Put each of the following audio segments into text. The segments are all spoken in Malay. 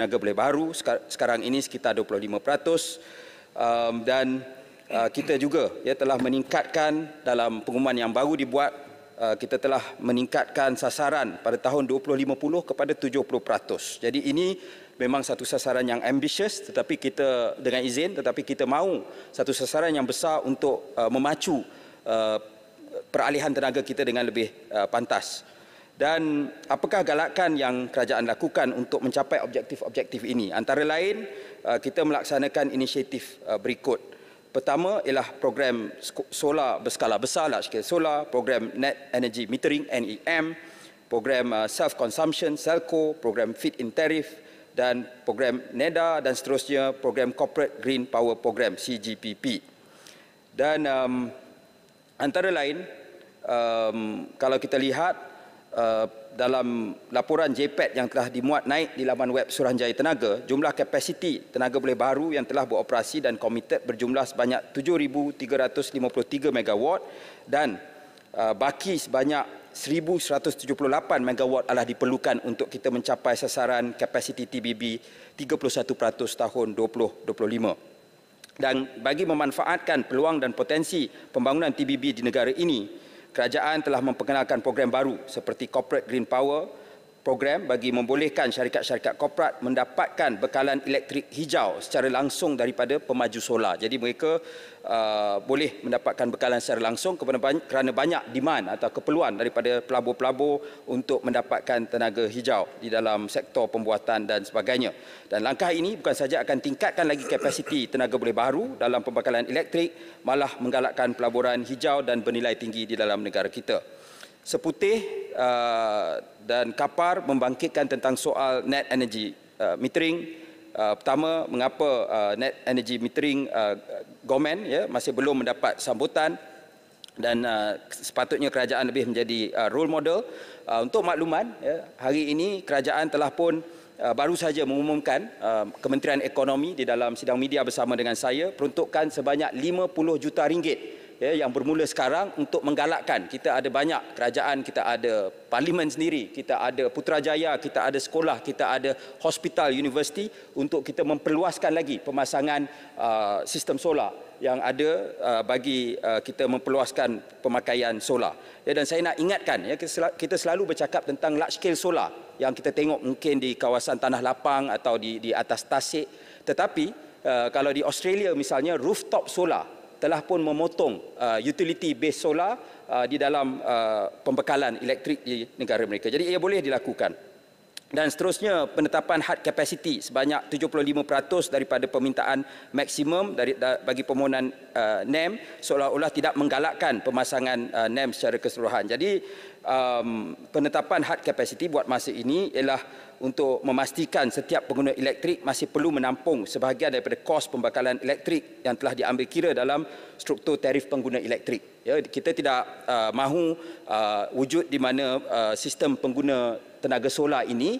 tenaga boleh baru sekarang ini sekitar 25%, dan kita juga telah meningkatkan dalam pengumuman yang baru dibuat, kita telah meningkatkan sasaran pada tahun 2050 kepada 70%. Jadi ini memang satu sasaran yang ambitious, tetapi kita dengan izin, tetapi kita mahu satu sasaran yang besar untuk memacu peralihan tenaga kita dengan lebih pantas. Dan apakah galakan yang kerajaan lakukan untuk mencapai objektif-objektif ini? Antara lain, kita melaksanakan inisiatif berikut. Pertama ialah program solar berskala besar, large scale solar, program net energy metering NEM, program self-consumption SELCO, program feed-in tariff, dan program NEDA, dan seterusnya program corporate green power program CGPP. Dan antara lain, kalau kita lihat dalam laporan JPET yang telah dimuat naik di laman web Suruhanjaya Tenaga, jumlah kapasiti tenaga boleh baru yang telah beroperasi dan komited berjumlah sebanyak 7,353 megawatt dan baki sebanyak 1,178 megawatt adalah diperlukan untuk kita mencapai sasaran kapasiti TBB 31% tahun 2025. Dan bagi memanfaatkan peluang dan potensi pembangunan TBB di negara ini, kerajaan telah memperkenalkan program baru seperti Corporate Green Power program bagi membolehkan syarikat-syarikat korporat mendapatkan bekalan elektrik hijau secara langsung daripada pemaju solar. Jadi mereka boleh mendapatkan bekalan secara langsung kerana banyak demand atau keperluan daripada pelabur-pelabur untuk mendapatkan tenaga hijau di dalam sektor pembuatan dan sebagainya. Dan langkah ini bukan saja akan tingkatkan lagi kapasiti tenaga boleh baru dalam pembekalan elektrik, malah menggalakkan pelaburan hijau dan bernilai tinggi di dalam negara kita. Seputih dan kapar membangkitkan tentang soal net energy metering. Pertama, mengapa net energy metering government masih belum mendapat sambutan, dan sepatutnya kerajaan lebih menjadi role model. Untuk makluman, hari ini kerajaan telah pun baru saja mengumumkan, Kementerian Ekonomi di dalam sidang media bersama dengan saya, peruntukan sebanyak 50 juta ringgit yang bermula sekarang untuk menggalakkan. Kita ada banyak kerajaan, kita ada parlimen sendiri, kita ada Putrajaya, kita ada sekolah, kita ada hospital, universiti, untuk kita memperluaskan lagi pemasangan sistem solar yang ada bagi kita memperluaskan pemakaian solar. Dan saya nak ingatkan, kita selalu bercakap tentang large scale solar yang kita tengok mungkin di kawasan tanah lapang atau di atas tasik. Tetapi kalau di Australia misalnya, rooftop solar telah pun memotong utility base solar di dalam pembekalan elektrik di negara mereka. Jadi ia boleh dilakukan. Dan seterusnya, penetapan had capacity sebanyak 75% daripada permintaan maksimum bagi permohonan NEM, seolah-olah tidak menggalakkan pemasangan NEM secara keseluruhan. Jadi penetapan had capacity buat masa ini ialah untuk memastikan setiap pengguna elektrik masih perlu menampung sebahagian daripada kos pembekalan elektrik yang telah diambil kira dalam struktur tarif pengguna elektrik. Kita tidak mahu wujud di mana sistem pengguna tenaga solar ini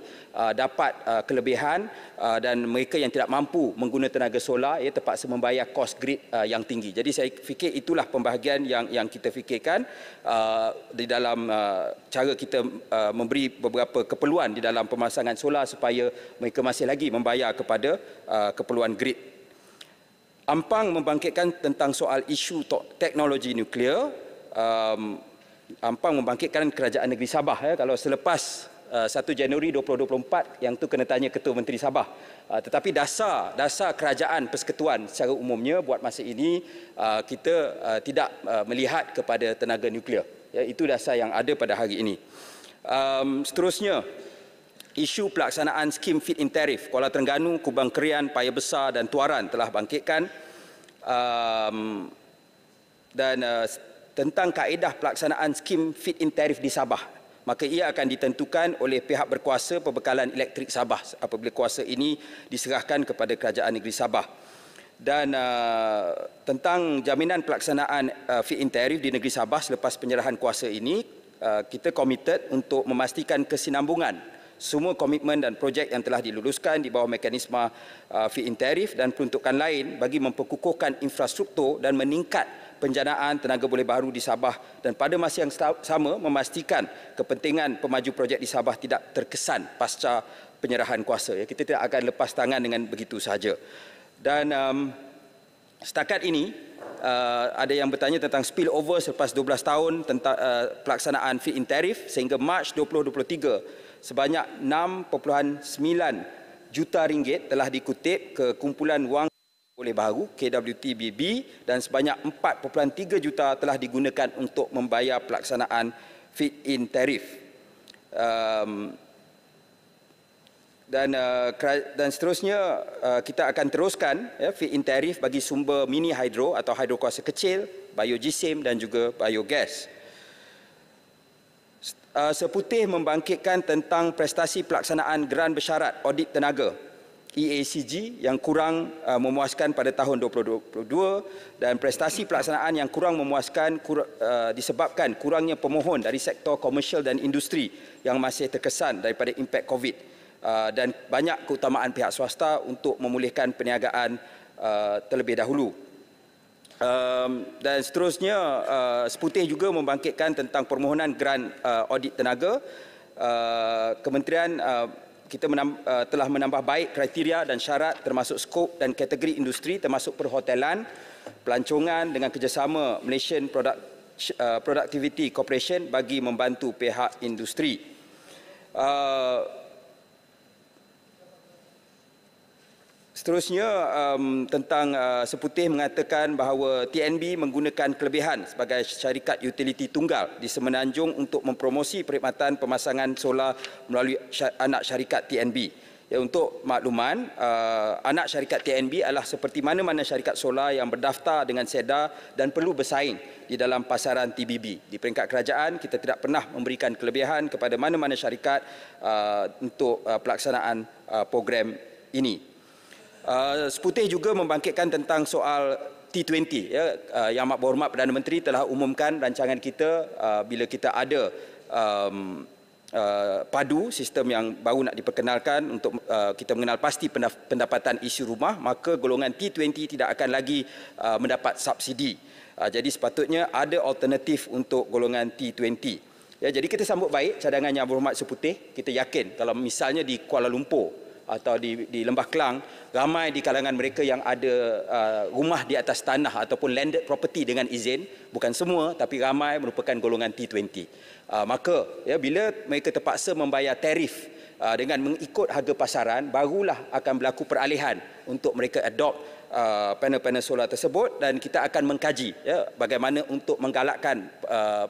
dapat kelebihan dan mereka yang tidak mampu menggunakan tenaga solar terpaksa membayar kos grid yang tinggi. Jadi saya fikir itulah pembahagian yang kita fikirkan di dalam cara kita memberi beberapa keperluan di dalam pemasangan solar supaya mereka masih lagi membayar kepada keperluan grid. Ampang membangkitkan tentang soal isu teknologi nuklear. Ampang membangkitkan kerajaan negeri Sabah. Kalau selepas 1 Januari 2024 yang tu kena tanya Ketua Menteri Sabah. Tetapi dasar kerajaan persekutuan secara umumnya buat masa ini kita tidak melihat kepada tenaga nuklear. Itu dasar yang ada pada hari ini. Seterusnya, isu pelaksanaan skim feed-in tariff Kuala Terengganu, Kubang Kerian, Paya Besar dan Tuaran telah bangkitkan, dan tentang kaedah pelaksanaan skim feed-in tariff di Sabah. Maka ia akan ditentukan oleh pihak berkuasa pembekalan elektrik Sabah apabila kuasa ini diserahkan kepada kerajaan negeri Sabah. Dan tentang jaminan pelaksanaan feed-in tariff di negeri Sabah selepas penyerahan kuasa ini, kita komited untuk memastikan kesinambungan semua komitmen dan projek yang telah diluluskan di bawah mekanisme feed-in tariff dan peruntukan lain bagi memperkukuhkan infrastruktur dan meningkat penjanaan tenaga boleh baru di Sabah, dan pada masa yang sama memastikan kepentingan pemaju projek di Sabah tidak terkesan pasca penyerahan kuasa. Ya. Kita tidak akan lepas tangan dengan begitu sahaja. Dan setakat ini ada yang bertanya tentang spillover selepas 12 tahun tentang pelaksanaan fit in tariff sehingga Mac 2023 sebanyak 6.9 juta ringgit telah dikutip ke kumpulan wang boleh baru KWTBB dan sebanyak 4.3 juta telah digunakan untuk membayar pelaksanaan fit in tariff. Dan seterusnya kita akan teruskan fit in tariff bagi sumber mini hidro atau hidro kuasa kecil, biogesim dan juga biogas. Seputih membangkitkan tentang prestasi pelaksanaan geran bersyarat audit tenaga EACG yang kurang memuaskan pada tahun 2022 dan prestasi pelaksanaan yang kurang memuaskan disebabkan kurangnya pemohon dari sektor komersial dan industri yang masih terkesan daripada impak COVID. Dan banyak keutamaan pihak swasta untuk memulihkan perniagaan terlebih dahulu. Dan seterusnya, Seputih juga membangkitkan tentang permohonan geran audit tenaga. Kementerian kita telah menambah baik kriteria dan syarat termasuk skop dan kategori industri termasuk perhotelan, pelancongan dengan kerjasama Malaysian Productivity Corporation bagi membantu pihak industri. Seterusnya tentang Seputih mengatakan bahawa TNB menggunakan kelebihan sebagai syarikat utiliti tunggal di Semenanjung untuk mempromosi perkhidmatan pemasangan solar melalui anak syarikat TNB. Ya, untuk makluman, anak syarikat TNB adalah seperti mana-mana syarikat solar yang berdaftar dengan SEDA dan perlu bersaing di dalam pasaran TBB. Di peringkat kerajaan, kita tidak pernah memberikan kelebihan kepada mana-mana syarikat untuk pelaksanaan program ini. Seputih juga membangkitkan tentang soal T20. Ya, Yang Amat Berhormat Perdana Menteri telah umumkan rancangan kita bila kita ada padu sistem yang baru nak diperkenalkan untuk kita mengenal pasti pendapatan isi rumah, maka golongan T20 tidak akan lagi mendapat subsidi. Jadi sepatutnya ada alternatif untuk golongan T20. Ya, jadi kita sambut baik cadangan Yang Berhormat Seputih. Kita yakin kalau misalnya di Kuala Lumpur atau di Lembah Kelang, ramai di kalangan mereka yang ada rumah di atas tanah ataupun landed property dengan izin, bukan semua tapi ramai merupakan golongan T20. Maka ya, bila mereka terpaksa membayar tarif dengan mengikut harga pasaran, barulah akan berlaku peralihan untuk mereka adopt panel-panel solar tersebut, dan kita akan mengkaji ya, bagaimana untuk menggalakkan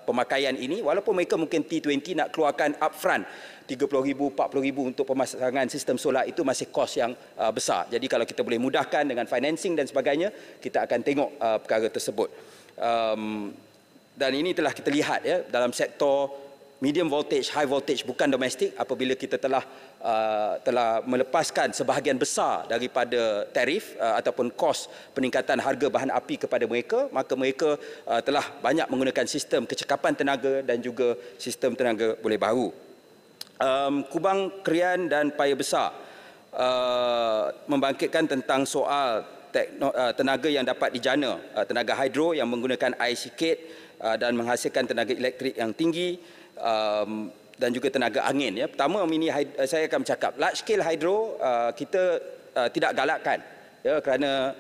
pemakaian ini walaupun mereka mungkin T20 nak keluarkan upfront RM30,000, RM40,000 untuk pemasangan sistem solar, itu masih kos yang besar. Jadi kalau kita boleh mudahkan dengan financing dan sebagainya, kita akan tengok perkara tersebut. Dan ini telah kita lihat ya, dalam sektor medium voltage, high voltage bukan domestik, apabila kita telah melepaskan sebahagian besar daripada tarif ataupun kos peningkatan harga bahan api kepada mereka, maka mereka telah banyak menggunakan sistem kecekapan tenaga dan juga sistem tenaga boleh baru. Kubang Krian dan Paya Besar membangkitkan tentang soal tenaga yang dapat dijana, tenaga hidro yang menggunakan air sikit dan menghasilkan tenaga elektrik yang tinggi, dan juga tenaga angin. Ya. Pertama, saya akan bercakap large scale hydro kita tidak galakkan, ya, kerana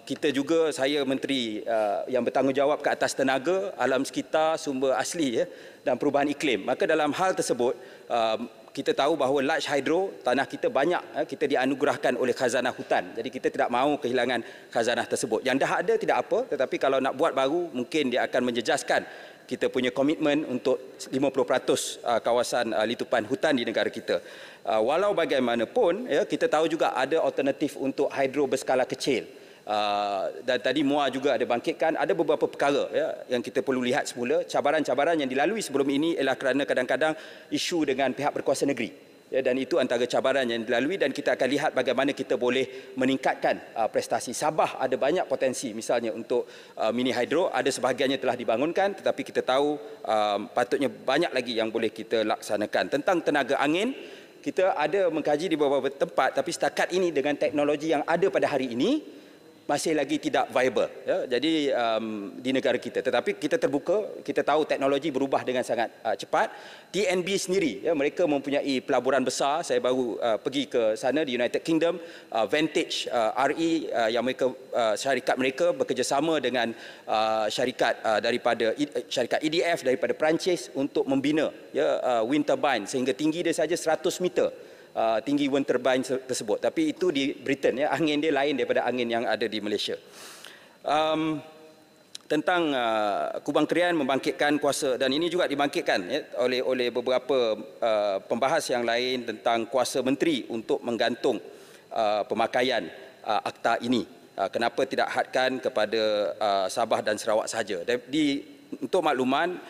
kita juga, saya menteri yang bertanggungjawab ke atas tenaga, alam sekitar, sumber asli ya, dan perubahan iklim. Maka dalam hal tersebut kita tahu bahawa large hydro tanah kita banyak, kita dianugerahkan oleh khazanah hutan. Jadi kita tidak mahu kehilangan khazanah tersebut. Yang dah ada tidak apa, tetapi kalau nak buat baru mungkin dia akan menjejaskan kita punya komitmen untuk 50% kawasan litupan hutan di negara kita. Walau bagaimanapun, ya, kita tahu juga ada alternatif untuk hidro berskala kecil. Dan tadi Muar juga ada bangkitkan, ada beberapa perkara ya, yang kita perlu lihat semula. Cabaran-cabaran yang dilalui sebelum ini ialah kerana kadang-kadang isu dengan pihak berkuasa negeri. Ya, dan itu antara cabaran yang dilalui, dan kita akan lihat bagaimana kita boleh meningkatkan prestasi. Sabah ada banyak potensi, misalnya untuk mini hydro, ada sebahagiannya telah dibangunkan, tetapi kita tahu patutnya banyak lagi yang boleh kita laksanakan. Tentang tenaga angin, kita ada mengkaji di beberapa tempat, tapi setakat ini dengan teknologi yang ada pada hari ini, masih lagi tidak viable, ya. Jadi di negara kita, tetapi kita terbuka, kita tahu teknologi berubah dengan sangat cepat. TNB sendiri, ya, mereka mempunyai pelaburan besar. Saya baru pergi ke sana di United Kingdom. Vantage RE yang mereka syarikat mereka bekerjasama dengan syarikat daripada syarikat EDF daripada Perancis untuk membina, ya, wind turbine sehingga tinggi dia saja 100 meter. Tinggi wind turbine tersebut. Tapi itu di Britain, ya, angin dia lain daripada angin yang ada di Malaysia. Tentang Kubang Krian membangkitkan kuasa, dan ini juga dibangkitkan, ya, oleh beberapa pembahas yang lain tentang kuasa menteri untuk menggantung pemakaian akta ini. Kenapa tidak hadkan kepada Sabah dan Sarawak sahaja? Untuk makluman,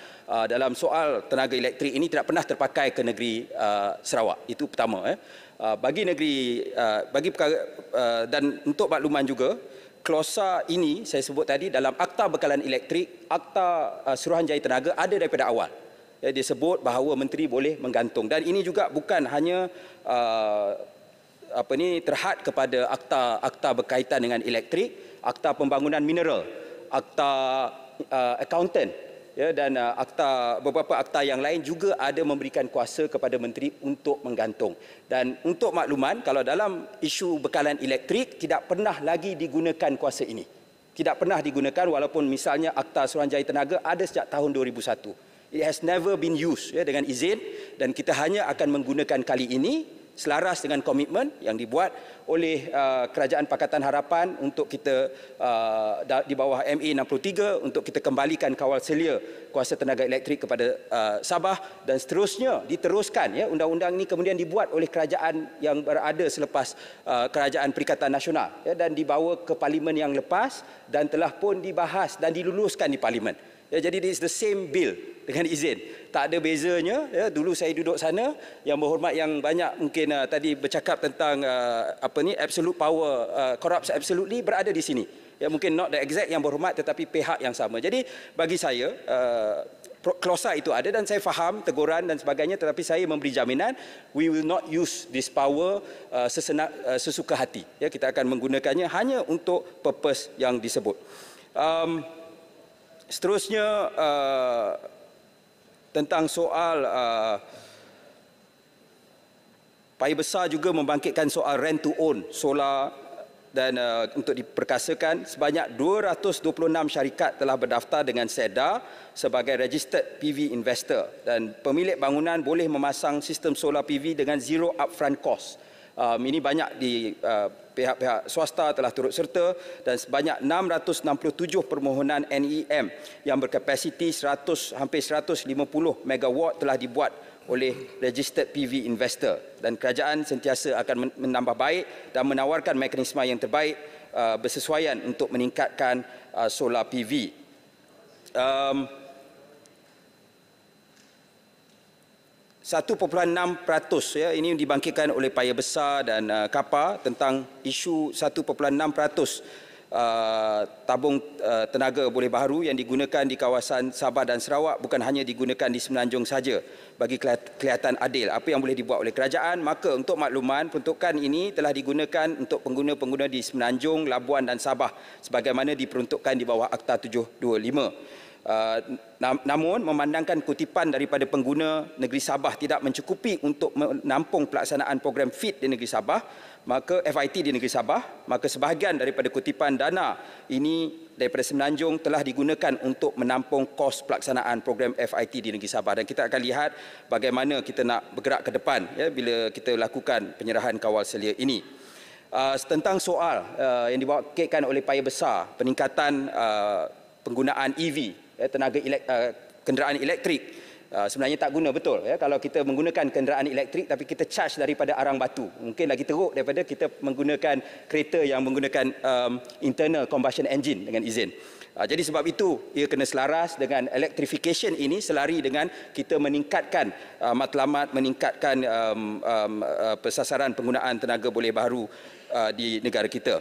dalam soal tenaga elektrik ini tidak pernah terpakai ke negeri Sarawak. Itu pertama. Bagi negeri, bagi perkara, dan untuk makluman juga, klausa ini saya sebut tadi dalam Akta Bekalan Elektrik, Akta Suruhanjaya Tenaga ada daripada awal. Ya, dia sebut bahawa menteri boleh menggantung, dan ini juga bukan hanya terhad kepada akta berkaitan dengan elektrik, akta pembangunan mineral, akta accountant, ya, dan beberapa akta yang lain juga ada memberikan kuasa kepada menteri untuk menggantung. Dan untuk makluman, kalau dalam isu bekalan elektrik tidak pernah lagi digunakan kuasa ini. Tidak pernah digunakan, walaupun misalnya Akta Suruhanjaya Tenaga ada sejak tahun 2001. It has never been used, ya, dengan izin, dan kita hanya akan menggunakan kali ini selaras dengan komitmen yang dibuat oleh Kerajaan Pakatan Harapan untuk kita di bawah MA 63 untuk kita kembalikan kawal selia kuasa tenaga elektrik kepada Sabah, dan seterusnya diteruskan, ya. Undang-undang ini kemudian dibuat oleh kerajaan yang berada selepas Kerajaan Perikatan Nasional, ya, dan dibawa ke parlimen yang lepas dan telah pun dibahas dan diluluskan di parlimen. Ya, jadi it is the same bill dengan izin. Tak ada bezanya, ya. Dulu saya duduk sana, yang berhormat yang banyak mungkin tadi bercakap tentang absolute power, corrupts absolutely, berada di sini. Ya, mungkin not the exact yang berhormat, tetapi pihak yang sama. Jadi bagi saya klausa itu ada, dan saya faham teguran dan sebagainya, tetapi saya memberi jaminan we will not use this power sesuka hati. Ya, kita akan menggunakannya hanya untuk purpose yang disebut. Seterusnya tentang soal Paya Besar juga membangkitkan soal rent to own solar, dan untuk diperkasakan sebanyak 226 syarikat telah berdaftar dengan SEDA sebagai registered PV investor, dan pemilik bangunan boleh memasang sistem solar PV dengan zero upfront cost. Ini banyak di pihak-pihak swasta telah turut serta, dan sebanyak 667 permohonan NEM yang berkapasiti hampir 150 megawatt telah dibuat oleh registered PV investor, dan kerajaan sentiasa akan menambah baik dan menawarkan mekanisme yang terbaik bersesuaian untuk meningkatkan solar PV. 1.6%, ya, ini dibangkitkan oleh Paya Besar dan KAPA tentang isu 1.6% tabung tenaga boleh baharu yang digunakan di kawasan Sabah dan Sarawak bukan hanya digunakan di Semenanjung saja. Bagi kelihatan adil apa yang boleh dibuat oleh kerajaan, maka untuk makluman, peruntukan ini telah digunakan untuk pengguna-pengguna di Semenanjung, Labuan dan Sabah sebagaimana diperuntukkan di bawah Akta 725. Namun memandangkan kutipan daripada pengguna negeri Sabah tidak mencukupi untuk menampung pelaksanaan program FIT di negeri Sabah, maka FIT di negeri Sabah, maka sebahagian daripada kutipan dana ini daripada Semenanjung telah digunakan untuk menampung kos pelaksanaan program FIT di negeri Sabah, dan kita akan lihat bagaimana kita nak bergerak ke depan, ya, bila kita lakukan penyerahan kawal selia ini. Tentang soal yang dibawakan oleh Paya Besar, peningkatan penggunaan EV, kenderaan elektrik, sebenarnya tak guna betul, ya, kalau kita menggunakan kenderaan elektrik tapi kita charge daripada arang batu, mungkin lagi teruk daripada kita menggunakan kereta yang menggunakan internal combustion engine dengan izin. Jadi sebab itu ia kena selaras dengan electrification ini, selari dengan kita meningkatkan matlamat, meningkatkan persasaran penggunaan tenaga boleh baharu di negara kita.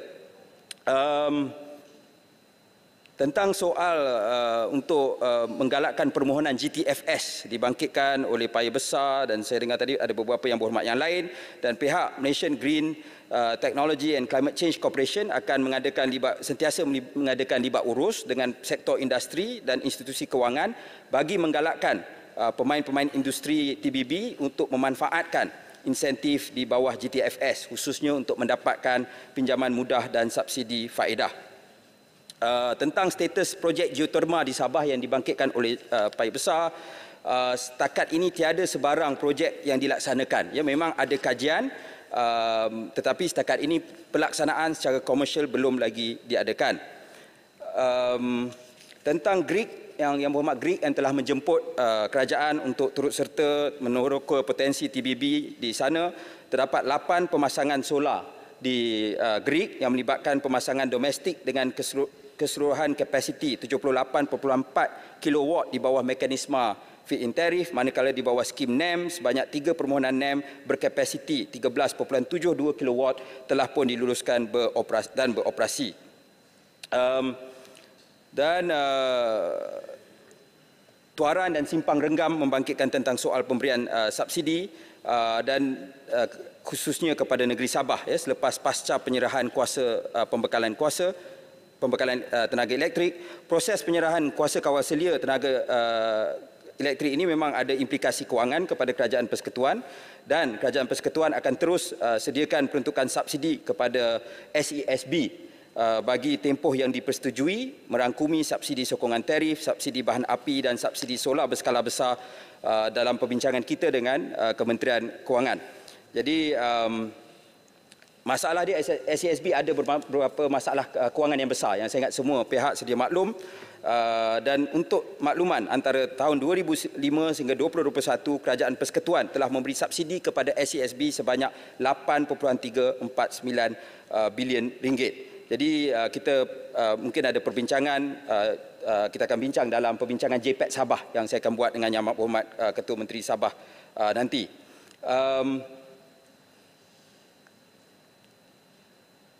Tentang soal untuk menggalakkan permohonan GTFS dibangkitkan oleh Paya Besar, dan saya dengar tadi ada beberapa yang berhormat yang lain, dan pihak Malaysian Green Technology and Climate Change Corporation akan sentiasa mengadakan libat urus dengan sektor industri dan institusi kewangan bagi menggalakkan pemain-pemain industri TBB untuk memanfaatkan insentif di bawah GTFS khususnya untuk mendapatkan pinjaman mudah dan subsidi faedah. Tentang status projek geoterma di Sabah yang dibangkitkan oleh Paya Besar, setakat ini tiada sebarang projek yang dilaksanakan. Ya, memang ada kajian, tetapi setakat ini pelaksanaan secara komersial belum lagi diadakan. Tentang GRIG, yang berhormat GRIG yang telah menjemput kerajaan untuk turut serta meneroka potensi TBB di sana, terdapat 8 pemasangan solar di GRIG yang melibatkan pemasangan domestik dengan keseluruhan kapasiti 78.4 kW di bawah mekanisme feed-in tarif, manakala di bawah skim NEM sebanyak 3 permohonan NEM berkapasiti 13.72 kW telah pun diluluskan dan beroperasi. Tuaran dan simpang renggam membangkitkan tentang soal pemberian subsidi dan khususnya kepada negeri Sabah ya, selepas pasca penyerahan kuasa pembekalan tenaga elektrik. Proses penyerahan kuasa kawal selia tenaga elektrik ini memang ada implikasi kewangan kepada Kerajaan Persekutuan, dan Kerajaan Persekutuan akan terus sediakan peruntukan subsidi kepada SESB bagi tempoh yang dipersetujui, merangkumi subsidi sokongan tarif, subsidi bahan api dan subsidi solar berskala besar dalam perbincangan kita dengan Kementerian Kewangan. Jadi masalah di SESB ada beberapa masalah kewangan yang besar yang saya ingat semua pihak sedia maklum. Dan untuk makluman, antara tahun 2005 sehingga 2021 Kerajaan Persekutuan telah memberi subsidi kepada SESB sebanyak 8.349 bilion ringgit. Jadi kita mungkin ada perbincangan, kita akan bincang dalam perbincangan JPET Sabah yang saya akan buat dengan Yang Amat Berhormat Ketua Menteri Sabah nanti.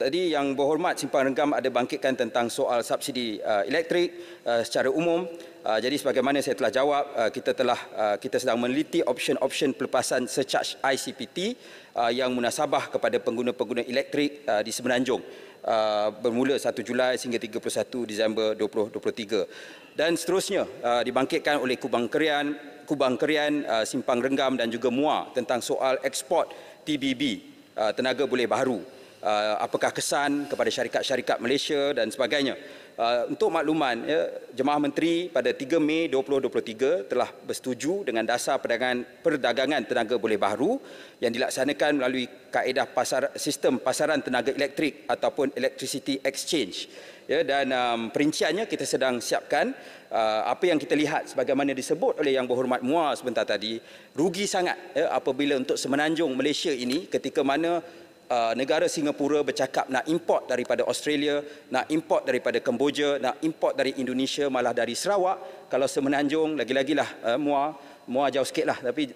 Tadi Yang Berhormat Simpang Renggam ada bangkitkan tentang soal subsidi elektrik secara umum. Jadi sebagaimana saya telah jawab, kita sedang meneliti option pelepasan surcharge ICPT yang munasabah kepada pengguna-pengguna elektrik di Semenanjung bermula 1 Julai sehingga 31 Disember 2023. Dan seterusnya dibangkitkan oleh Kubang Kerian, Simpang Renggam dan juga MUA tentang soal ekspor TBB, tenaga boleh baharu. Apakah kesan kepada syarikat-syarikat Malaysia dan sebagainya. Untuk makluman, Jemaah Menteri pada 3 Mei 2023 telah bersetuju dengan dasar perdagangan tenaga boleh baharu yang dilaksanakan melalui kaedah sistem pasaran tenaga elektrik ataupun electricity exchange. Dan perinciannya kita sedang siapkan. Apa yang kita lihat sebagaimana disebut oleh Yang Berhormat MUA sebentar tadi, rugi sangat apabila untuk Semenanjung Malaysia ini ketika mana negara Singapura bercakap nak import daripada Australia, nak import daripada Kemboja, nak import dari Indonesia, malah dari Sarawak. Kalau Semenanjung, lagi-lagilah MUA jauh sikitlah, tapi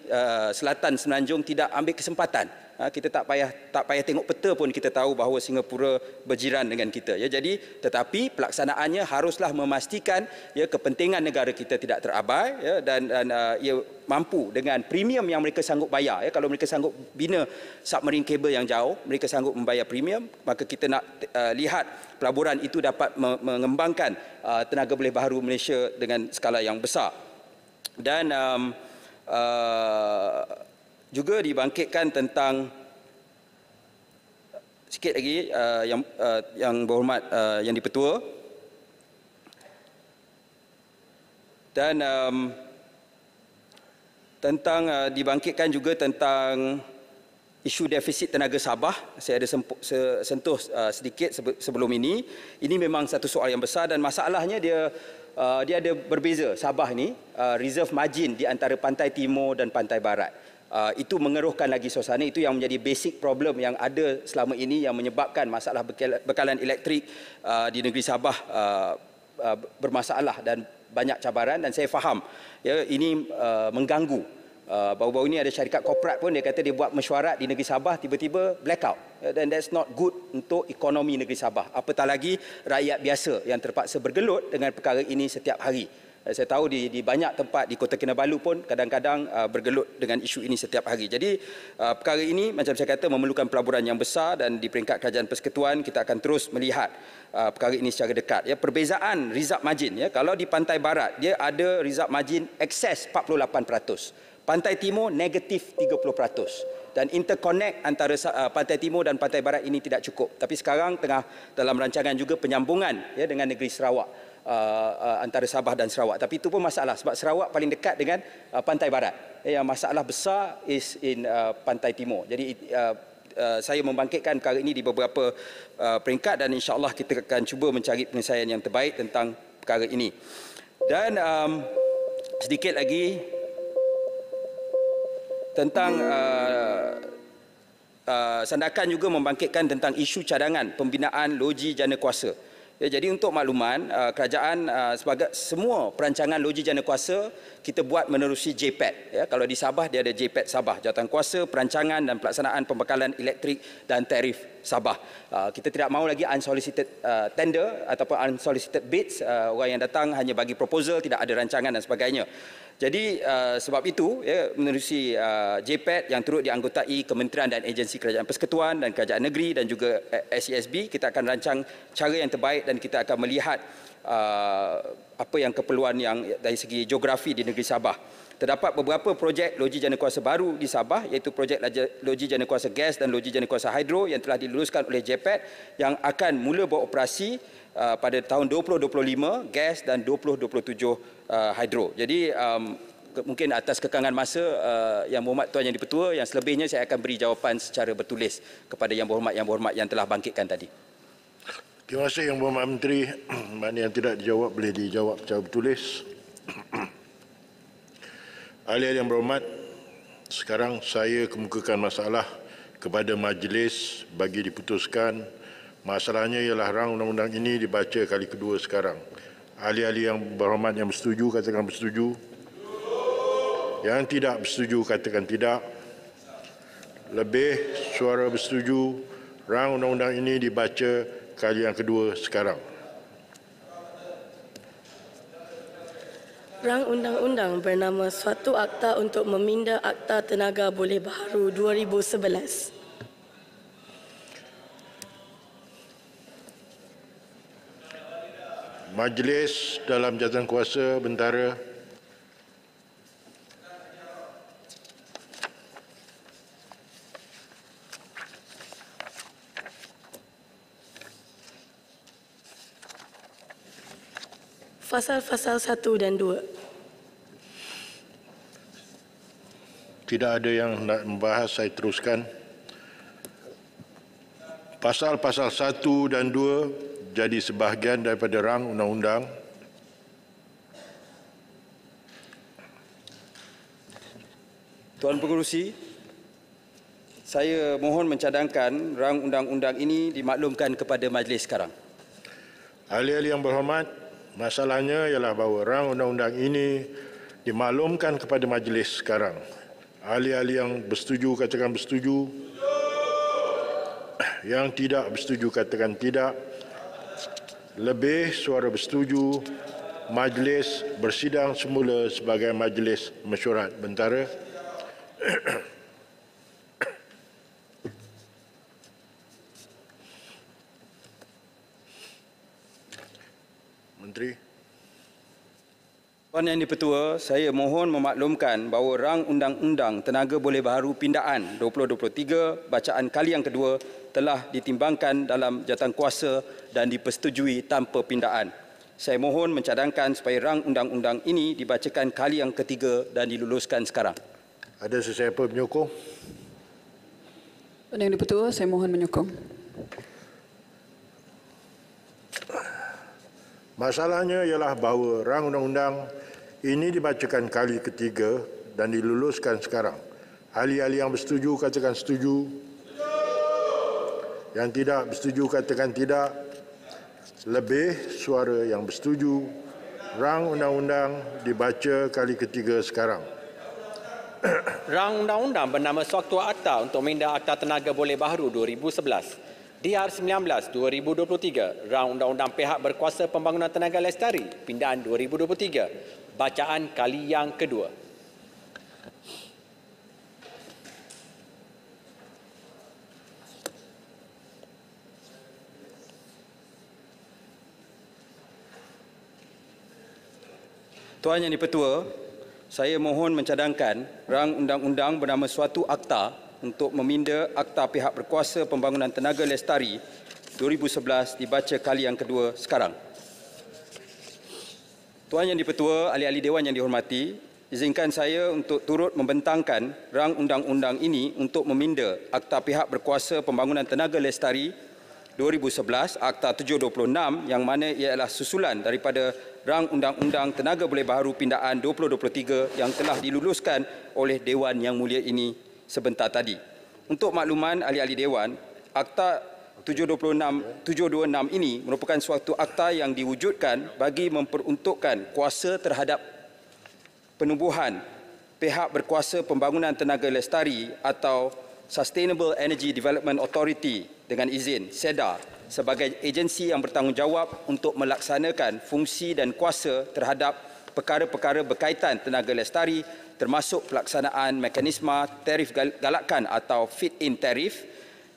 selatan Semenanjung tidak ambil kesempatan. Kita tak payah tengok peta pun kita tahu bahawa Singapura berjiran dengan kita. Jadi tetapi pelaksanaannya haruslah memastikan kepentingan negara kita tidak terabai dan ia mampu dengan premium yang mereka sanggup bayar. Kalau mereka sanggup bina submarine kabel yang jauh, mereka sanggup membayar premium, maka kita nak lihat pelaburan itu dapat mengembangkan tenaga boleh baharu Malaysia dengan skala yang besar. Dan juga dibangkitkan tentang sikit lagi yang berhormat Yang Dipertua, dan tentang dibangkitkan juga tentang isu defisit tenaga Sabah. Saya ada sentuh sedikit sebelum ini. Ini memang satu soal yang besar dan masalahnya dia ada berbeza. Sabah ni reserve margin di antara pantai timur dan pantai barat. Itu mengeruhkan lagi suasana. Itu yang menjadi basic problem yang ada selama ini yang menyebabkan masalah bekalan elektrik di negeri Sabah bermasalah dan banyak cabaran. Dan saya faham ini mengganggu. Baru-baru ini ada syarikat korporat pun dia kata dia buat mesyuarat di negeri Sabah, tiba-tiba blackout. Dan that's not good untuk ekonomi negeri Sabah. Apatah lagi rakyat biasa yang terpaksa bergelut dengan perkara ini setiap hari. Saya tahu di banyak tempat di Kota Kinabalu pun kadang-kadang bergelut dengan isu ini setiap hari. Jadi perkara ini macam saya kata memerlukan pelaburan yang besar, dan di peringkat Kerajaan Persekutuan kita akan terus melihat perkara ini secara dekat. Ya, perbezaan reserve margin, ya, kalau di pantai barat dia ada reserve margin excess 48%, pantai timur negatif 30%. Dan interconnect antara pantai timur dan pantai barat ini tidak cukup. Tapi sekarang tengah dalam rancangan juga penyambungan, ya, dengan negeri Sarawak, antara Sabah dan Sarawak. Tapi itu pun masalah sebab Sarawak paling dekat dengan pantai barat. Yang masalah besar is in pantai timur. Jadi saya membangkitkan perkara ini di beberapa peringkat, dan insya-Allah kita akan cuba mencari penyelesaian yang terbaik tentang perkara ini. Dan sedikit lagi tentang Sandakan juga membangkitkan tentang isu cadangan pembinaan loji jana kuasa. Ya, jadi untuk makluman, kerajaan sebagai semua perancangan loji jana kuasa kita buat menerusi JPET. Ya, kalau di Sabah dia ada JPET Sabah, Jawatan Kuasa Perancangan dan Pelaksanaan Pembekalan Elektrik dan Tarif Sabah. Kita tidak mahu lagi unsolicited tender ataupun unsolicited bids, orang yang datang hanya bagi proposal, tidak ada rancangan dan sebagainya. Jadi sebab itu, ya, menerusi JPET yang turut dianggotai Kementerian dan Agensi Kerajaan Persekutuan dan Kerajaan Negeri dan juga SESB, kita akan rancang cara yang terbaik dan kita akan melihat apa yang keperluan yang dari segi geografi di negeri Sabah. Terdapat beberapa projek loji jana kuasa baru di Sabah, iaitu projek loji jana kuasa gas dan loji jana kuasa hidro yang telah diluluskan oleh JPET yang akan mula beroperasi pada tahun 2025 gas dan 2027 hidro. Jadi mungkin atas kekangan masa Yang Berhormat Tuan Yang di-Pertua, yang selebihnya saya akan beri jawapan secara bertulis kepada Yang Berhormat yang telah bangkitkan tadi. Terima kasih Yang Berhormat Menteri. Mana yang tidak dijawab boleh dijawab secara bertulis. Ahli-ahli Yang Berhormat, sekarang saya kemukakan masalah kepada majlis bagi diputuskan. Masalahnya ialah rang undang-undang ini dibaca kali kedua sekarang. Ahli-ahli Yang Berhormat yang bersetuju katakan bersetuju. Yang tidak bersetuju katakan tidak. Lebih suara bersetuju, rang undang-undang ini dibaca kali yang kedua sekarang. Rang undang-undang bernama Suatu Akta untuk Meminda Akta Tenaga Boleh Baharu 2011. Majlis dalam jawatan kuasa bentara. Fasal-fasal 1 dan 2. Tidak ada yang nak membahas, saya teruskan. Pasal-pasal 1 dan 2 jadi sebahagian daripada rang undang-undang. Tuan Pengerusi, saya mohon mencadangkan rang undang-undang ini dimaklumkan kepada majlis sekarang. Ahli-ahli Yang Berhormat, masalahnya ialah bahawa rang undang-undang ini dimaklumkan kepada majlis sekarang. Ahli-ahli yang bersetuju katakan bersetuju. Yang tidak bersetuju katakan tidak. Lebih suara bersetuju, majlis bersidang semula sebagai majlis mesyuarat bentara. Menteri. Tuan Yang di-Pertua, saya mohon memaklumkan bahawa rang Undang-Undang Tenaga Boleh Baharu Pindaan 2023 bacaan kali yang kedua telah ditimbangkan dalam jawatan kuasa dan dipersetujui tanpa pindaan. Saya mohon mencadangkan supaya rang undang-undang ini dibacakan kali yang ketiga dan diluluskan sekarang. Ada sesiapa penyokong? Tuan Yang di-Pertua, saya mohon menyokong. Masalahnya ialah bahawa rang undang-undang ini dibacakan kali ketiga dan diluluskan sekarang. Ahli-ahli yang bersetuju katakan setuju. Yang tidak bersetuju katakan tidak. Lebih suara yang bersetuju, rang undang-undang dibaca kali ketiga sekarang. Rang undang-undang bernama Suatu Akta untuk Meminda Akta Tenaga Boleh Baharu 2011 DR 19 2023, Rang Undang-Undang Pihak Berkuasa Pembangunan Tenaga Lestari, Pindaan 2023. Bacaan kali yang kedua. Tuan Yang di-Pertua, saya mohon mencadangkan rang undang-undang bernama suatu akta untuk meminda Akta Pihak Berkuasa Pembangunan Tenaga Lestari 2011 dibaca kali yang kedua sekarang. Tuan Yang di-Pertua, ahli-ahli Dewan yang dihormati, izinkan saya untuk turut membentangkan rang undang-undang ini untuk meminda Akta Pihak Berkuasa Pembangunan Tenaga Lestari 2011, Akta 726 yang mana ialah susulan daripada Rang Undang-Undang Tenaga Boleh Baharu Pindaan 2023 yang telah diluluskan oleh Dewan Yang Mulia ini sebentar tadi. Untuk makluman ahli-ahli Dewan, Akta 726 ini merupakan suatu akta yang diwujudkan bagi memperuntukkan kuasa terhadap penubuhan Pihak Berkuasa Pembangunan Tenaga Lestari atau Sustainable Energy Development Authority dengan izin SEDA sebagai agensi yang bertanggungjawab untuk melaksanakan fungsi dan kuasa terhadap perkara-perkara berkaitan tenaga lestari termasuk pelaksanaan mekanisme tarif galakan atau fit-in tarif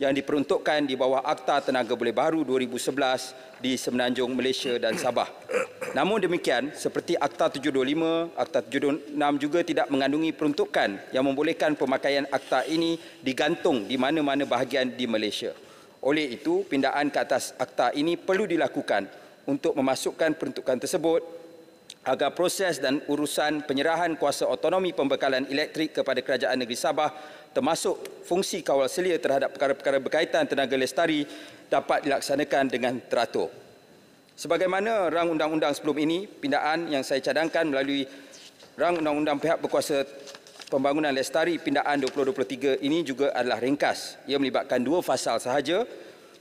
yang diperuntukkan di bawah Akta Tenaga Boleh Baharu 2011 di Semenanjung Malaysia dan Sabah. Namun demikian, seperti Akta 725, Akta 726 juga tidak mengandungi peruntukan yang membolehkan pemakaian akta ini digantung di mana-mana bahagian di Malaysia. Oleh itu, pindaan ke atas akta ini perlu dilakukan untuk memasukkan peruntukan tersebut agar proses dan urusan penyerahan kuasa otonomi pembekalan elektrik kepada Kerajaan Negeri Sabah termasuk fungsi kawal selia terhadap perkara-perkara berkaitan tenaga lestari dapat dilaksanakan dengan teratur. Sebagaimana rang undang-undang sebelum ini, pindaan yang saya cadangkan melalui rang undang-undang Pihak Berkuasa Pembangunan Lestari Pindaan 2023 ini juga adalah ringkas. Ia melibatkan 2 fasal sahaja.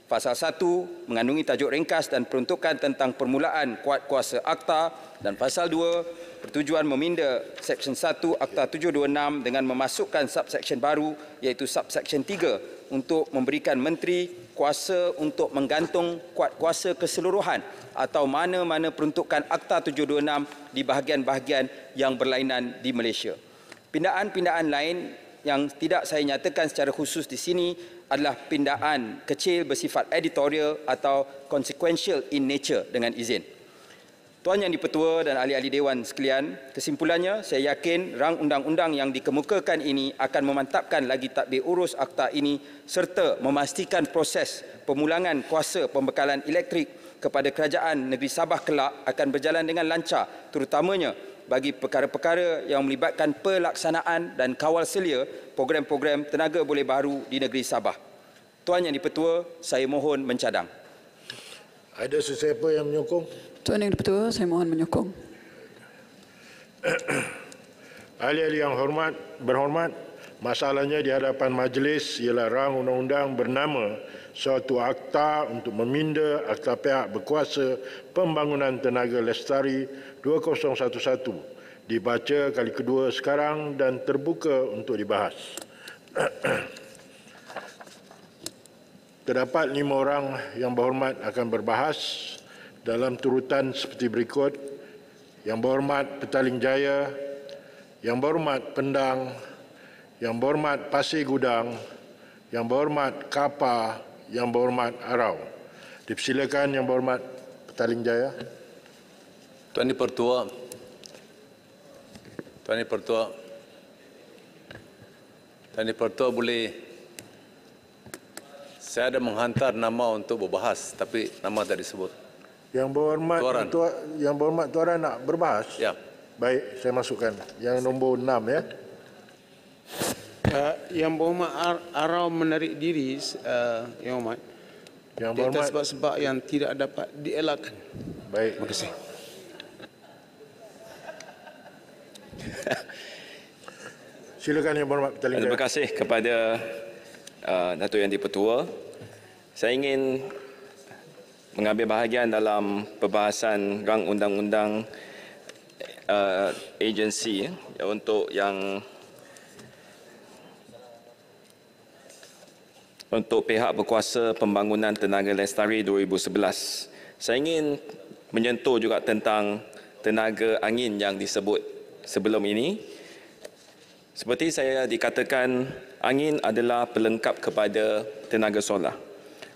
Fasal 1 mengandungi tajuk ringkas dan peruntukan tentang permulaan kuat kuasa akta, dan fasal 2 bertujuan meminda Seksyen 1 Akta 726 dengan memasukkan subseksyen baru iaitu subseksyen 3 untuk memberikan menteri kuasa untuk menggantung kuat kuasa keseluruhan atau mana-mana peruntukan Akta 726 di bahagian-bahagian yang berlainan di Malaysia. Pindaan-pindaan lain yang tidak saya nyatakan secara khusus di sini adalah pindaan kecil bersifat editorial atau consequential in nature dengan izin. Tuan Yang di-Pertua dan ahli-ahli Dewan sekalian, kesimpulannya saya yakin rang undang-undang yang dikemukakan ini akan memantapkan lagi tadbir urus akta ini serta memastikan proses pemulangan kuasa pembekalan elektrik kepada Kerajaan Negeri Sabah kelak akan berjalan dengan lancar, terutamanya bagi perkara-perkara yang melibatkan pelaksanaan dan kawal selia program-program tenaga boleh baharu di negeri Sabah. Tuan Yang di-Pertua, saya mohon mencadang. Ada sesiapa yang menyokong? Tuan Yang di-Pertua, saya mohon menyokong. Ahli-ahli yang berhormat, masalahnya di hadapan majlis ialah rang undang-undang bernama suatu akta untuk meminda Akta Pihak Berkuasa Pembangunan Tenaga Lestari 2011 dibaca kali kedua sekarang dan terbuka untuk dibahas. Terdapat 5 orang yang berhormat akan berbahas dalam turutan seperti berikut. Yang berhormat Petaling Jaya, Yang berhormat Pendang, Yang berhormat Pasir Gudang, Yang berhormat Kapa, Yang berhormat Arau. Dipersilakan Yang berhormat Petaling Jaya. Tuan di-Pertua, boleh saya ada menghantar nama untuk berbahas tapi nama tak disebut. Yang berhormat Tuan nak berbahas? Ya. Baik, saya masukkan. Yang nombor 6 ya. Yang berhormat Arau menarik diri, Yang Hormat. Yang berhormat Sebab-sebab yang tidak dapat dielakkan. Baik. Terima kasih. Silakan Yang berhormat Petaling Jaya. Terima kasih kepada Datuk Yang di-Pertua. Saya ingin mengambil bahagian dalam perbahasan rang undang-undang agensi untuk yang untuk pihak berkuasa pembangunan tenaga lestari 2011. Saya ingin menyentuh juga tentang tenaga angin yang disebut sebelum ini. Seperti saya dikatakan, angin adalah pelengkap kepada tenaga solar.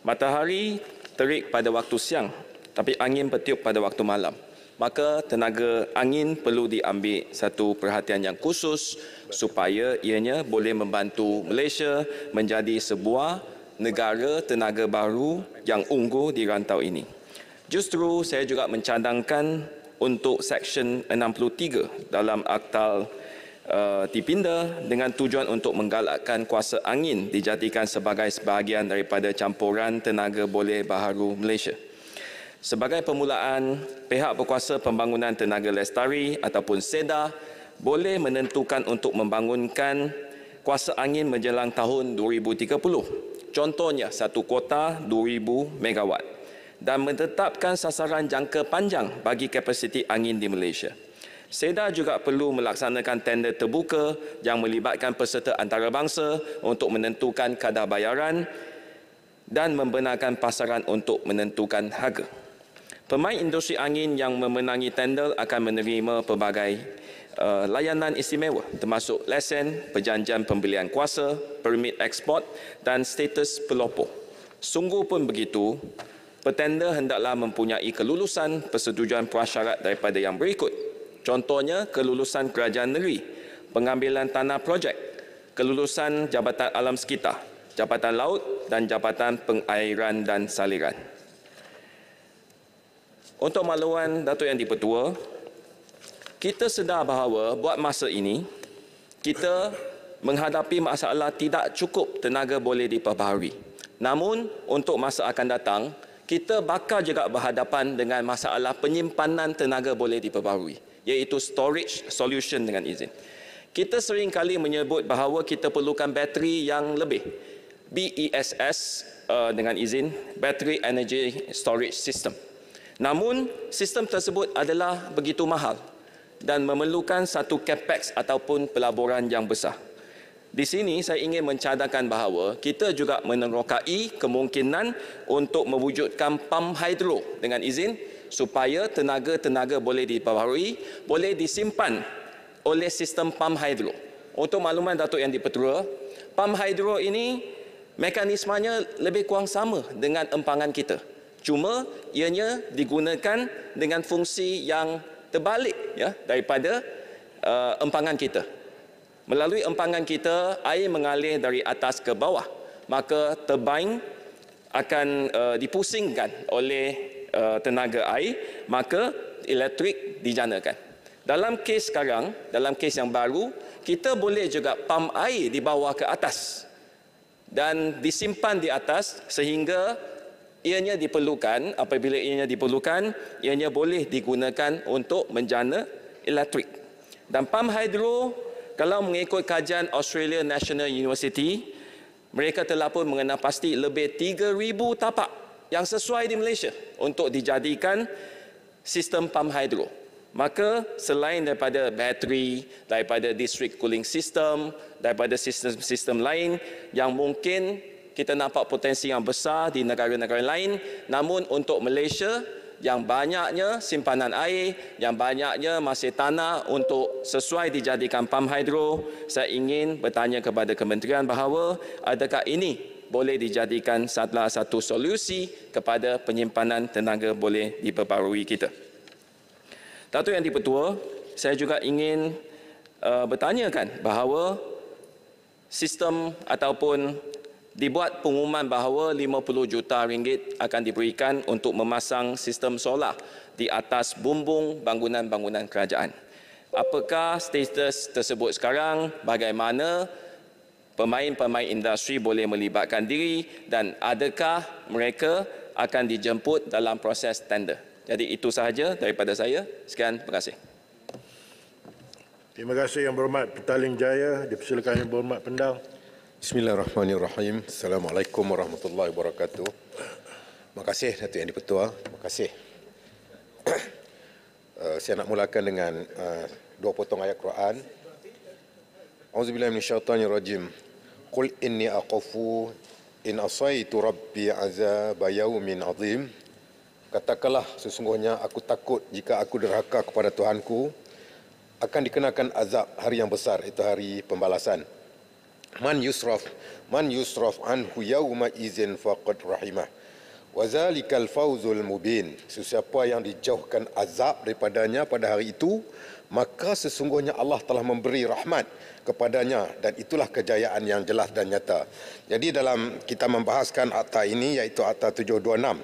Matahari terik pada waktu siang, tapi angin bertiup pada waktu malam. Maka tenaga angin perlu diambil satu perhatian yang khusus supaya ianya boleh membantu Malaysia menjadi sebuah negara tenaga baru yang unggul di rantau ini. Justru saya juga mencadangkan untuk Seksyen 63 dalam Akta Tipinda dengan tujuan untuk menggalakkan kuasa angin dijadikan sebagai sebahagian daripada campuran tenaga boleh baharu Malaysia. Sebagai permulaan, pihak berkuasa pembangunan tenaga lestari ataupun SEDA boleh menentukan untuk membangunkan kuasa angin menjelang tahun 2030. Contohnya, satu kuota 2,000 megawatt dan menetapkan sasaran jangka panjang bagi kapasiti angin di Malaysia. SEDA juga perlu melaksanakan tender terbuka yang melibatkan peserta antarabangsa untuk menentukan kadar bayaran dan membenarkan pasaran untuk menentukan harga. Pemain industri angin yang memenangi tender akan menerima pelbagai layanan istimewa termasuk lesen, perjanjian pembelian kuasa, permit ekspor dan status pelopor. Sungguh pun begitu, petender hendaklah mempunyai kelulusan persetujuan prasyarat daripada yang berikut. Contohnya, kelulusan kerajaan negeri, pengambilan tanah projek, kelulusan Jabatan Alam Sekitar, Jabatan Laut dan Jabatan Pengairan dan Saliran. Untuk makluman Datuk Yang di-Pertua, kita sedar bahawa buat masa ini, kita menghadapi masalah tidak cukup tenaga boleh diperbaharui. Namun, untuk masa akan datang, kita bakal juga berhadapan dengan masalah penyimpanan tenaga boleh diperbaharui, iaitu storage solution dengan izin. Kita sering kali menyebut bahawa kita perlukan bateri yang lebih, BESS dengan izin, Battery Energy Storage System. Namun, sistem tersebut adalah begitu mahal dan memerlukan satu capex ataupun pelaburan yang besar. Di sini saya ingin mencadangkan bahawa kita juga menerokai kemungkinan untuk mewujudkan pam hidro dengan izin supaya tenaga-tenaga boleh diperbaharui, boleh disimpan oleh sistem pam hidro. Untuk makluman Datuk Yang di-Pertua, pam hidro ini mekanismenya lebih kurang sama dengan empangan kita. Cuma ianya digunakan dengan fungsi yang terbalik daripada empangan kita. Melalui empangan kita, air mengalir dari atas ke bawah. Maka turbin akan dipusingkan oleh tenaga air, maka elektrik dijanakan. Dalam kes sekarang, dalam kes yang baru, kita boleh juga pam air di bawah ke atas dan disimpan di atas sehingga ianya diperlukan, apabila ianya diperlukan, ianya boleh digunakan untuk menjana elektrik. Dan pam hidro, kalau mengikut kajian Australia National University, mereka telah pun mengenal pasti lebih 3,000 tapak yang sesuai di Malaysia untuk dijadikan sistem pam hidro. Maka selain daripada bateri, daripada district cooling system, daripada sistem-sistem lain yang mungkin kita nampak potensi yang besar di negara-negara lain, namun untuk Malaysia yang banyaknya simpanan air, yang banyaknya masih tanah untuk sesuai dijadikan pam hidro, saya ingin bertanya kepada kementerian bahawa adakah ini boleh dijadikan salah satu solusi kepada penyimpanan tenaga boleh diperbaharui kita. Datuk Yang di-Pertua, saya juga ingin bertanyakan bahawa sistem ataupun dibuat pengumuman bahawa 50 juta ringgit akan diberikan untuk memasang sistem solar di atas bumbung bangunan-bangunan kerajaan. Apakah status tersebut sekarang? Bagaimana pemain-pemain industri boleh melibatkan diri dan adakah mereka akan dijemput dalam proses tender? Jadi itu sahaja daripada saya. Sekian, terima kasih. Terima kasih Yang Berhormat Petaling Jaya. Dipersilakan Yang Berhormat Pendang. Bismillahirrahmanirrahim. Assalamualaikum warahmatullahi wabarakatuh. Terima kasih Datuk Yang di-Pertua. Terima kasih. Saya nak mulakan dengan dua potong ayat Quran. Auzubillahi minasyaitanirrajim. Qul inni aqafu In asaitu rabbi azaba yaumin azim. Katakanlah, sesungguhnya aku takut jika aku derhaka kepada Tuhanku, akan dikenakan azab hari yang besar, itu hari pembalasan. Man yusraf anhu yauma izin faqad rahimah. Wa zalikal fawzul mubin. Sesiapa yang dijauhkan azab daripadanya pada hari itu, maka sesungguhnya Allah telah memberi rahmat kepadanya, dan itulah kejayaan yang jelas dan nyata. Jadi dalam kita membahaskan akta ini, iaitu akta 726,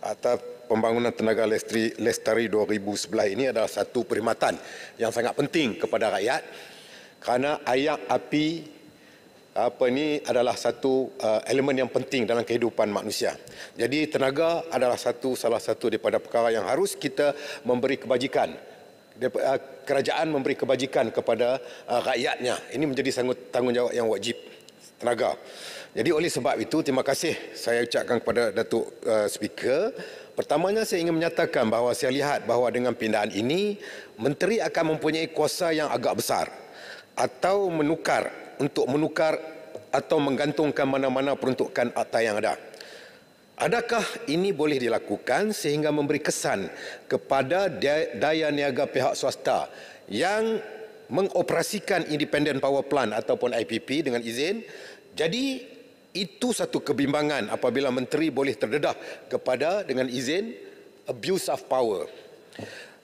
akta Pembangunan Tenaga Lestari 2011 ini adalah satu perkhidmatan yang sangat penting kepada rakyat, kerana air, api adalah satu elemen yang penting dalam kehidupan manusia. Jadi tenaga adalah salah satu daripada perkara yang harus kita memberi kebajikan. Kerajaan memberi kebajikan kepada rakyatnya. Ini menjadi tanggungjawab yang wajib tenaga. Jadi oleh sebab itu, terima kasih saya ucapkan kepada Datuk Speaker. Pertamanya saya ingin menyatakan bahawa saya lihat bahawa dengan pindahan ini, Menteri akan mempunyai kuasa yang agak besar atau menukar atau menggantungkan mana-mana peruntukan akta yang ada. Adakah ini boleh dilakukan sehingga memberi kesan kepada daya niaga pihak swasta yang mengoperasikan Independent Power Plant ataupun IPP dengan izin? Jadi itu satu kebimbangan apabila menteri boleh terdedah kepada dengan izin abuse of power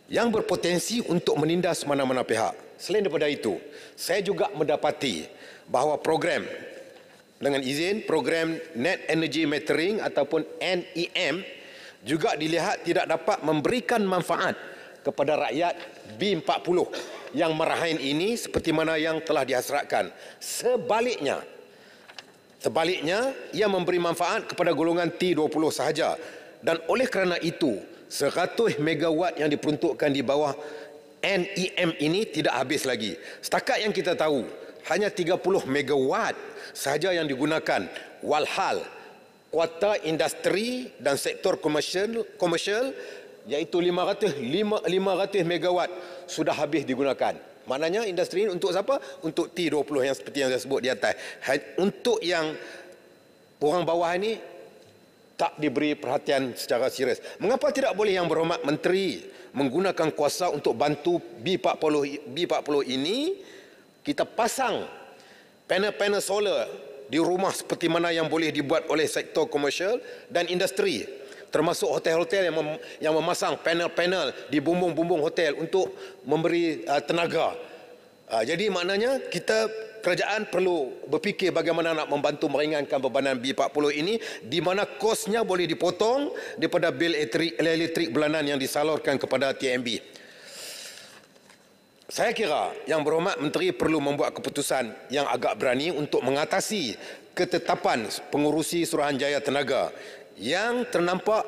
yang berpotensi untuk menindas mana-mana pihak. Selain daripada itu, saya juga mendapati bahawa program dengan izin, program Net Energy Metering ataupun NEM juga dilihat tidak dapat memberikan manfaat kepada rakyat B40 yang merahin ini seperti mana yang telah dihasratkan. Sebaliknya, ia memberi manfaat kepada golongan T20 sahaja. Dan oleh kerana itu, 100 megawatt yang diperuntukkan di bawah NEM ini tidak habis lagi. Setakat yang kita tahu, hanya 30 megawatt sahaja yang digunakan. Walhal, kuota industri dan sektor komersial iaitu 500 megawatt sudah habis digunakan. Maknanya industri ini untuk siapa? Untuk T20 yang seperti yang saya sebut di atas. Untuk yang orang bawah ini tak diberi perhatian secara serius. Mengapa tidak boleh Yang Berhormat Menteri menggunakan kuasa untuk bantu B40 ini? Kita pasang panel-panel solar di rumah seperti mana yang boleh dibuat oleh sektor komersial dan industri, termasuk hotel-hotel yang memasang panel-panel di bumbung-bumbung hotel untuk memberi tenaga. Jadi maknanya kerajaan perlu berfikir bagaimana nak membantu meringankan bebanan B40 ini, di mana kosnya boleh dipotong daripada bil elektrik bulanan yang disalurkan kepada TMB. Saya kira Yang Berhormat Menteri perlu membuat keputusan yang agak berani untuk mengatasi ketetapan pengurusi Suruhanjaya Tenaga yang ternampak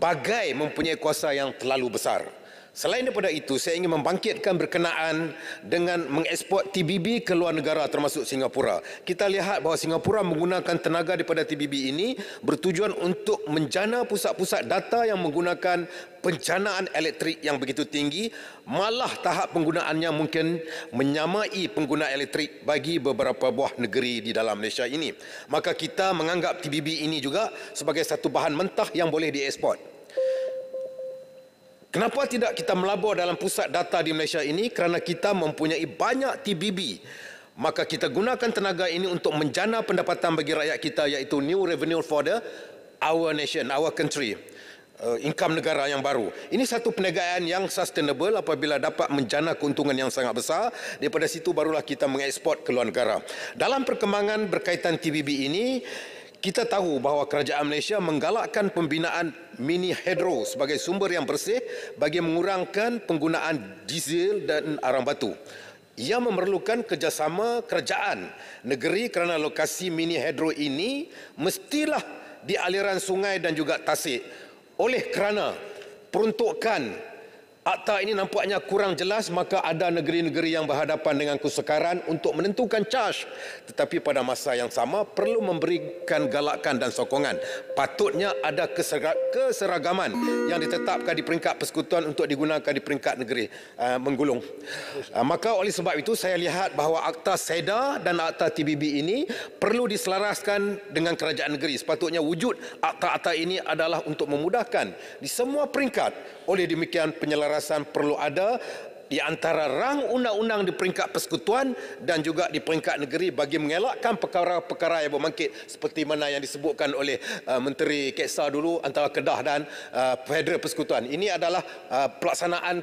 bagai mempunyai kuasa yang terlalu besar. Selain daripada itu, saya ingin membangkitkan berkenaan dengan mengeksport TBB ke luar negara termasuk Singapura. Kita lihat bahawa Singapura menggunakan tenaga daripada TBB ini bertujuan untuk menjana pusat-pusat data yang menggunakan penjanaan elektrik yang begitu tinggi, malah tahap penggunaannya mungkin menyamai pengguna elektrik bagi beberapa buah negeri di dalam Malaysia ini. Maka kita menganggap TBB ini juga sebagai satu bahan mentah yang boleh dieksport. Kenapa tidak kita melabur dalam pusat data di Malaysia ini? Kerana kita mempunyai banyak TBB. Maka kita gunakan tenaga ini untuk menjana pendapatan bagi rakyat kita, iaitu new revenue for our nation, our country. Income negara yang baru. Ini satu perniagaan yang sustainable apabila dapat menjana keuntungan yang sangat besar. Daripada situ barulah kita mengeksport ke luar negara. Dalam perkembangan berkaitan TBB ini, kita tahu bahawa kerajaan Malaysia menggalakkan pembinaan mini hidro sebagai sumber yang bersih bagi mengurangkan penggunaan diesel dan arang batu. Ia memerlukan kerjasama kerajaan negeri kerana lokasi mini hidro ini mestilah di aliran sungai dan juga tasik. Oleh kerana peruntukan Akta ini nampaknya kurang jelas, maka ada negeri-negeri yang berhadapan dengan kesukaran untuk menentukan charge. Tetapi pada masa yang sama perlu memberikan galakan dan sokongan. Patutnya ada keseragaman yang ditetapkan di peringkat persekutuan untuk digunakan di peringkat negeri menggulung. Maka oleh sebab itu saya lihat bahawa Akta SEDA dan Akta TBB ini perlu diselaraskan dengan kerajaan negeri. Sepatutnya wujud akta-akta ini adalah untuk memudahkan di semua peringkat. Oleh demikian penyelarasan perlu ada di antara rang undang-undang di peringkat persekutuan dan juga di peringkat negeri bagi mengelakkan perkara-perkara yang berbangkit seperti mana yang disebutkan oleh Menteri Keksa dulu antara Kedah dan Federal Persekutuan. Ini adalah pelaksanaan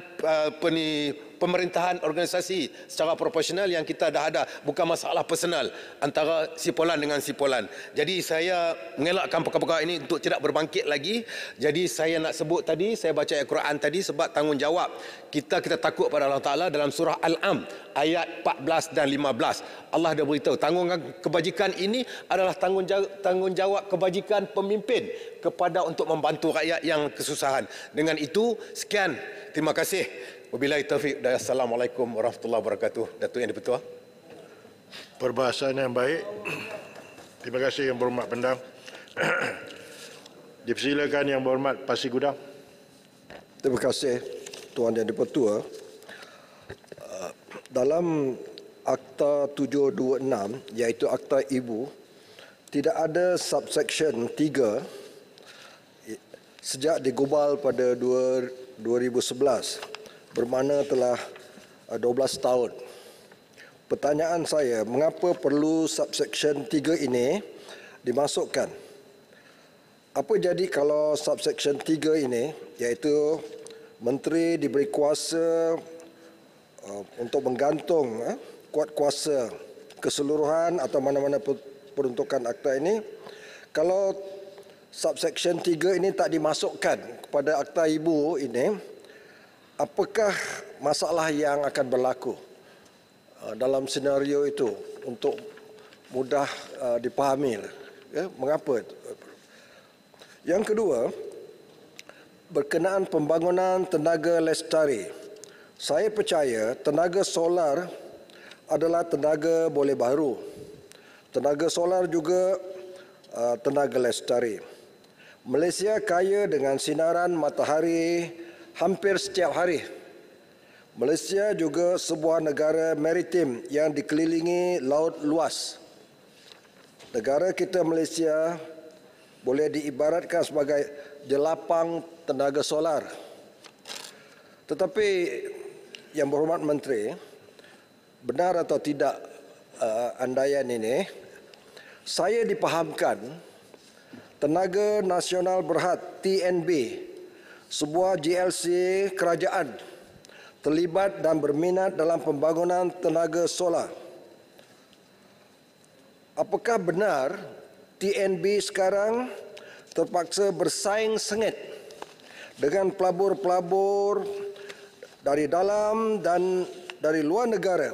pemerintahan organisasi secara proporsional yang kita dah ada, bukan masalah personal antara sipolan dengan sipolan. Jadi saya mengelakkan perkara-perkara ini untuk tidak berbangkit lagi. Jadi saya nak sebut tadi, saya baca Al-Quran tadi sebab tanggungjawab. Kita takut pada Allah Ta'ala dalam surah Al-Am ayat 14 dan 15. Allah dah beritahu tanggungan kebajikan ini adalah tanggungjawab kebajikan pemimpin kepada untuk membantu rakyat yang kesusahan. Dengan itu sekian, terima kasih. Wabillahi taufiq dan assalamualaikum warahmatullahi wabarakatuh. Datuk Yang di-Pertua. Perbahasan yang baik. Terima kasih Yang Berhormat Pendang. Dipersilakan Yang Berhormat Pasir Gudang. Terima kasih Tuan Yang di-Pertua. Dalam Akta 726 iaitu Akta Ibu, tidak ada subsection 3 sejak digubal pada 2011. Bermakna telah 12 tahun. Pertanyaan saya, mengapa perlu subsection 3 ini dimasukkan? Apa jadi kalau subsection 3 ini, iaitu menteri diberi kuasa untuk menggantung kuat kuasa keseluruhan atau mana-mana peruntukan akta ini, kalau subsection 3 ini tak dimasukkan kepada Akta Ibu ini, apakah masalah yang akan berlaku dalam senario itu untuk mudah dipahami? Mengapa? Yang kedua, berkenaan pembangunan tenaga lestari. Saya percaya tenaga solar adalah tenaga boleh baharu. Tenaga solar juga tenaga lestari. Malaysia kaya dengan sinaran matahari hampir setiap hari. Malaysia juga sebuah negara maritim yang dikelilingi laut luas. Negara kita Malaysia boleh diibaratkan sebagai jelapang tenaga solar. Tetapi Yang Berhormat Menteri, benar atau tidak andaian ini, saya dipahamkan Tenaga Nasional Berhad TNB, sebuah GLC kerajaan, terlibat dan berminat dalam pembangunan tenaga solar. Apakah benar TNB sekarang terpaksa bersaing sengit dengan pelabur-pelabur dari dalam dan dari luar negara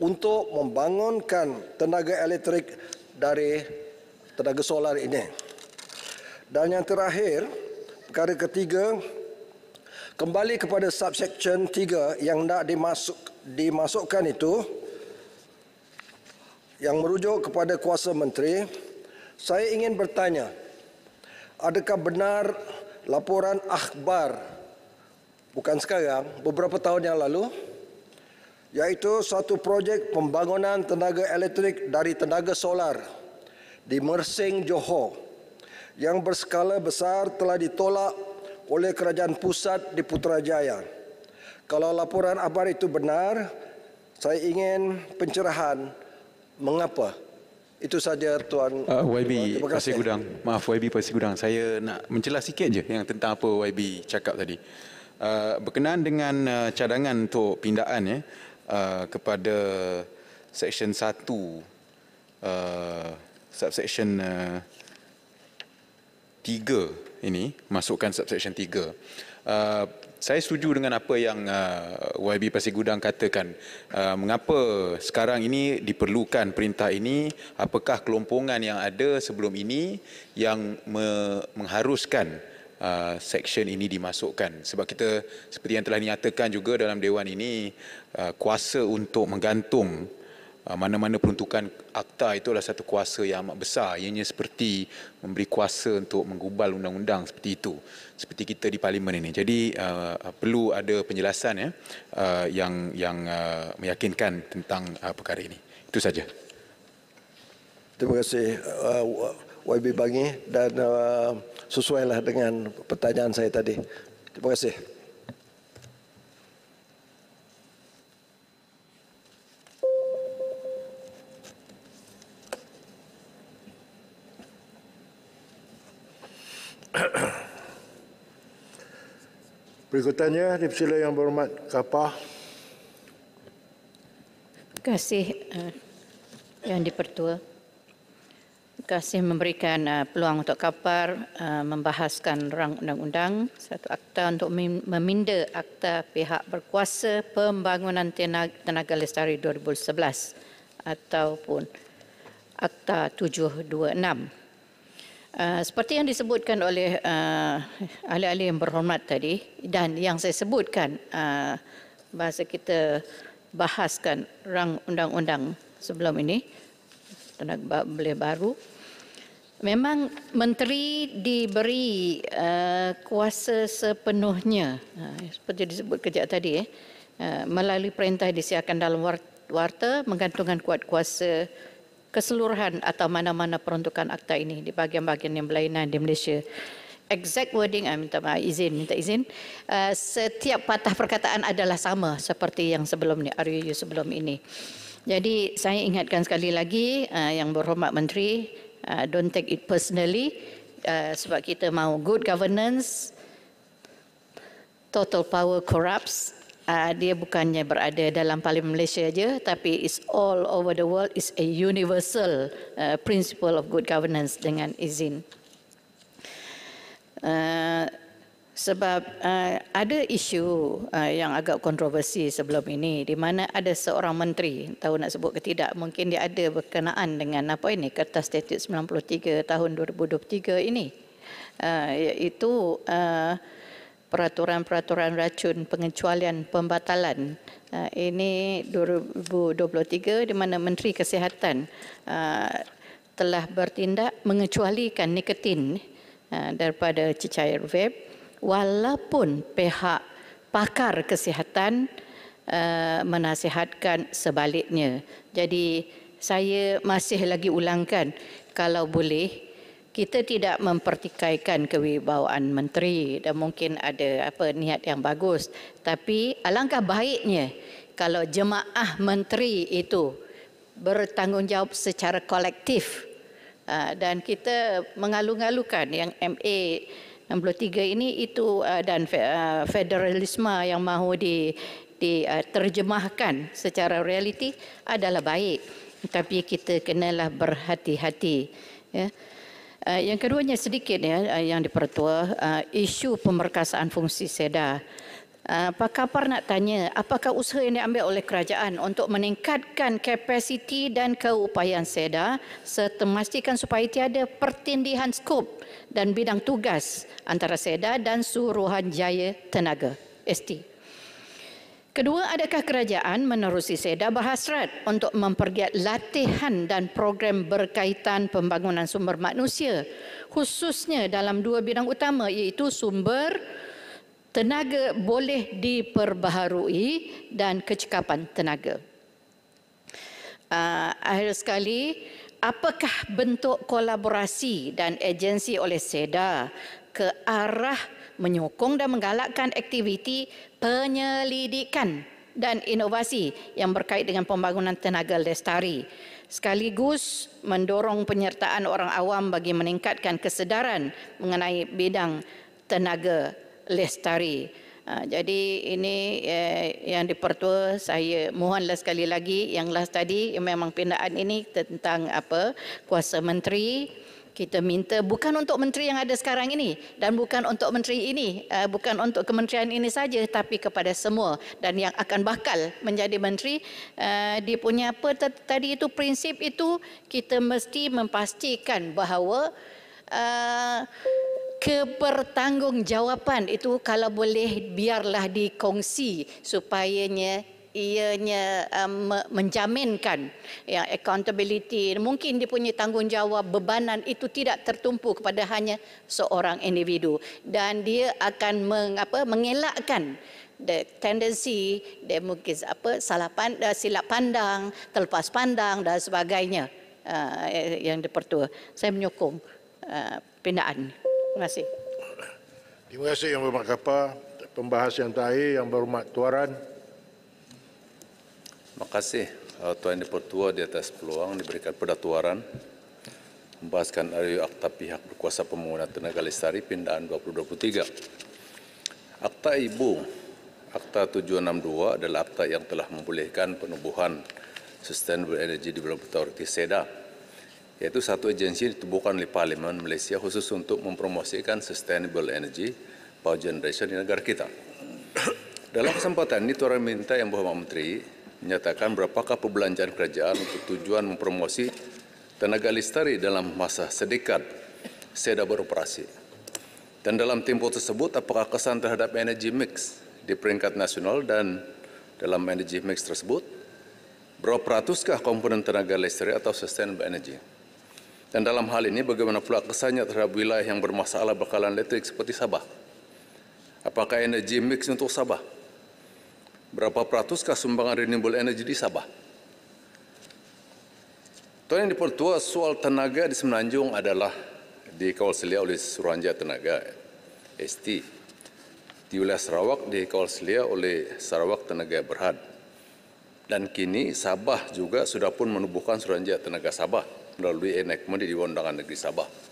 untuk membangunkan tenaga elektrik dari tenaga solar ini? Dan yang terakhir, perkara ketiga, kembali kepada subsection 3 yang nak dimasukkan itu, yang merujuk kepada kuasa menteri, saya ingin bertanya, adakah benar laporan akhbar, bukan sekarang, beberapa tahun yang lalu, iaitu satu projek pembangunan tenaga elektrik dari tenaga solar di Mersing, Johor, yang berskala besar telah ditolak oleh kerajaan pusat di Putrajaya. Kalau laporan akhbar itu benar, saya ingin pencerahan mengapa. Itu saja Tuan YB Pasir Gudang. Maaf YB Pasir Gudang, saya nak mencelah sikit je yang tentang apa YB cakap tadi. Berkenaan dengan cadangan untuk pindaan kepada Section 1 subsection 3 ini, masukkan subsection 3. Saya setuju dengan apa yang YB Pasir Gudang katakan. Mengapa sekarang ini diperlukan perintah ini? Apakah kelompongan yang ada sebelum ini yang mengharuskan seksyen ini dimasukkan. Sebab kita seperti yang telah dinyatakan juga dalam Dewan ini, kuasa untuk menggantung mana-mana peruntukan akta itu adalah satu kuasa yang amat besar. Ianya seperti memberi kuasa untuk menggubal undang-undang seperti itu, seperti kita di Parlimen ini. Jadi perlu ada penjelasan yang meyakinkan tentang perkara ini. Itu saja. Terima kasih YB Bangi, dan sesuailah dengan pertanyaan saya tadi. Terima kasih. Berikutnya, dipersilakan Yang Berhormat Kapah. Terima kasih Yang di-Pertua. Terima kasih memberikan peluang untuk Kapar membahaskan rang undang-undang satu akta untuk meminda akta pihak berkuasa pembangunan tenaga lestari 2011 ataupun akta 726. Seperti yang disebutkan oleh ahli-ahli yang berhormat tadi dan yang saya sebutkan bahasa kita bahaskan rang undang-undang sebelum ini, tenaga boleh baru, memang menteri diberi kuasa sepenuhnya seperti disebut kejap tadi melalui perintah disiarkan dalam warta menggantungkan kuat kuasa keseluruhan atau mana-mana peruntukan akta ini di bahagian-bahagian yang berlainan di Malaysia. Exact wording, minta izin. Setiap patah perkataan adalah sama seperti yang sebelum ni, RUU sebelum ini. Jadi saya ingatkan sekali lagi Yang Berhormat Menteri, don't take it personally, sebab kita mahu good governance, total power corrupts. Dia bukannya berada dalam Parlimen Malaysia saja, tapi it's all over the world. It's a universal principle of good governance dengan izin. Sebab ada isu yang agak kontroversi sebelum ini, di mana ada seorang menteri, tahu nak sebut ke tidak, mungkin dia ada berkenaan dengan apa ini, Kertas Statut 93 tahun 2023 ini, iaitu peraturan-peraturan racun pengecualian pembatalan. Ini 2023 di mana Menteri Kesihatan telah bertindak mengecualikan nikotin daripada cecair vape, walaupun pihak pakar kesihatan menasihatkan sebaliknya. Jadi saya masih lagi ulangkan, kalau boleh kita tidak mempertikaikan kewibawaan menteri dan mungkin ada niat yang bagus, tapi alangkah baiknya kalau jemaah menteri itu bertanggungjawab secara kolektif, dan kita mengalu-alukan yang MA 63 ini itu dan federalisme yang mahu diterjemahkan secara realiti adalah baik, tapi kita kenalah berhati-hati, ya. Yang keduanya sedikit yang di-Pertua, isu pemerkasaan fungsi SEDA. Pak Kapar nak tanya, apakah usaha yang diambil oleh kerajaan untuk meningkatkan kapasiti dan keupayaan SEDA serta memastikan supaya tiada pertindihan skop dan bidang tugas antara SEDA dan Suruhanjaya Tenaga ST? Kedua, adakah kerajaan menerusi SEDA berhasrat untuk mempergiat latihan dan program berkaitan pembangunan sumber manusia, khususnya dalam dua bidang utama, iaitu sumber tenaga boleh diperbaharui dan kecekapan tenaga. Akhir sekali, apakah bentuk kolaborasi dan agensi oleh SEDA ke arah menyokong dan menggalakkan aktiviti penyelidikan dan inovasi yang berkait dengan pembangunan tenaga lestari, sekaligus mendorong penyertaan orang awam bagi meningkatkan kesedaran mengenai bidang tenaga lestari. Jadi ini yang di-Pertua, saya mohonlah sekali lagi, yang last tadi memang pindaan ini tentang kuasa menteri. Kita minta bukan untuk menteri yang ada sekarang ini dan bukan untuk menteri ini, bukan untuk kementerian ini saja, tapi kepada semua dan yang akan bakal menjadi menteri. Dia punya tadi itu, prinsip itu kita mesti memastikan bahawa kebertanggungjawapan itu kalau boleh biarlah dikongsi supayanya ianya menjaminkan yang accountability, mungkin dia punya tanggungjawab bebanan itu tidak tertumpu kepada hanya seorang individu, dan dia akan mengelakkan the tendency dia mungkin silap pandang, terlepas pandang dan sebagainya. Yang dipertua, saya menyokong pindaan. Terima kasih. Terima kasih Yang Berhormat Kapa. Pembahas yang terakhir Yang Berhormat Tuaran. Terima kasih Tuan Dipertua di atas peluang diberikan pada Tuaran membahaskan RUU Akta Pihak Berkuasa Pembangunan Tenaga Lestari Pindaan 2023. Akta Ibu, Akta 762 adalah akta yang telah membolehkan penubuhan Sustainable Energy Development Authority SEDA, yaitu satu agensi ditubuhkan oleh Parlimen Malaysia khusus untuk mempromosikan Sustainable Energy Power Generation di negara kita. Dalam kesempatan ini, Tuan minta Yang Berhormat Menteri menyatakan berapakah perbelanjaan kerajaan untuk tujuan mempromosi tenaga lestari dalam masa sedekad SEDA beroperasi. Dan dalam tempoh tersebut, apakah kesan terhadap energy mix di peringkat nasional, dan dalam energy mix tersebut, berapa peratuskah komponen tenaga lestari atau sustainable energy? Dan dalam hal ini, bagaimana pula kesannya terhadap wilayah yang bermasalah bekalan listrik seperti Sabah? Apakah energy mix untuk Sabah? Berapa peratuskah sumbangan renewable energy di Sabah? Tuan Yang Dipertua, soal tenaga di Semenanjung adalah dikawal selia oleh Suruhanjaya Tenaga ST. Di wilayah Sarawak dikawal selia oleh Sarawak Tenaga Berhad. Dan kini Sabah juga sudah pun menubuhkan Suruhanjaya Tenaga Sabah melalui enactment di Dewan Undangan Negeri Sabah.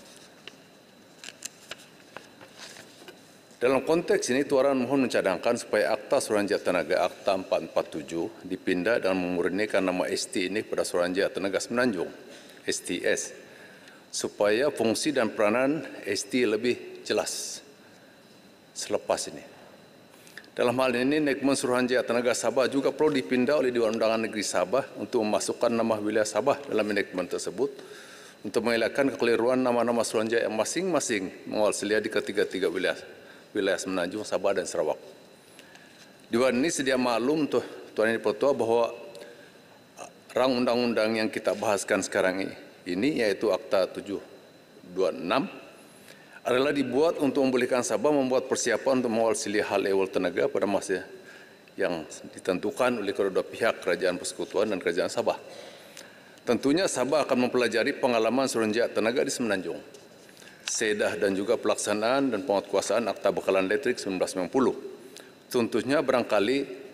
Dalam konteks ini, Tuan mohon mencadangkan supaya Akta Suruhanjaya Tenaga Akta 447 dipindah dan memurnikan nama ST ini pada Suruhanjaya Tenaga Semenanjung, STS, supaya fungsi dan peranan ST lebih jelas selepas ini. Dalam hal ini, enactment Suruhanjaya Tenaga Sabah juga perlu dipindah oleh Dewan Undangan Negeri Sabah untuk memasukkan nama wilayah Sabah dalam enactment tersebut untuk mengelakkan kekeliruan nama-nama Suruhanjaya yang masing-masing mengawal selia di ketiga-tiga wilayah Semenanjung, Sabah dan Sarawak. Dewan ini sedia maklum Tuan Yang Dipertua bahwa rang undang-undang yang kita bahaskan sekarang ini yaitu Akta 726 adalah dibuat untuk membolehkan Sabah membuat persiapan untuk mengawal selia hal ehwal tenaga pada masa yang ditentukan oleh kedua pihak Kerajaan Persekutuan dan Kerajaan Sabah. Tentunya Sabah akan mempelajari pengalaman Suruhanjaya Tenaga di Semenanjung, SEDA dan juga pelaksanaan dan penguatkuasaan Akta Bekalan Elektrik 1990. Tentunya barangkali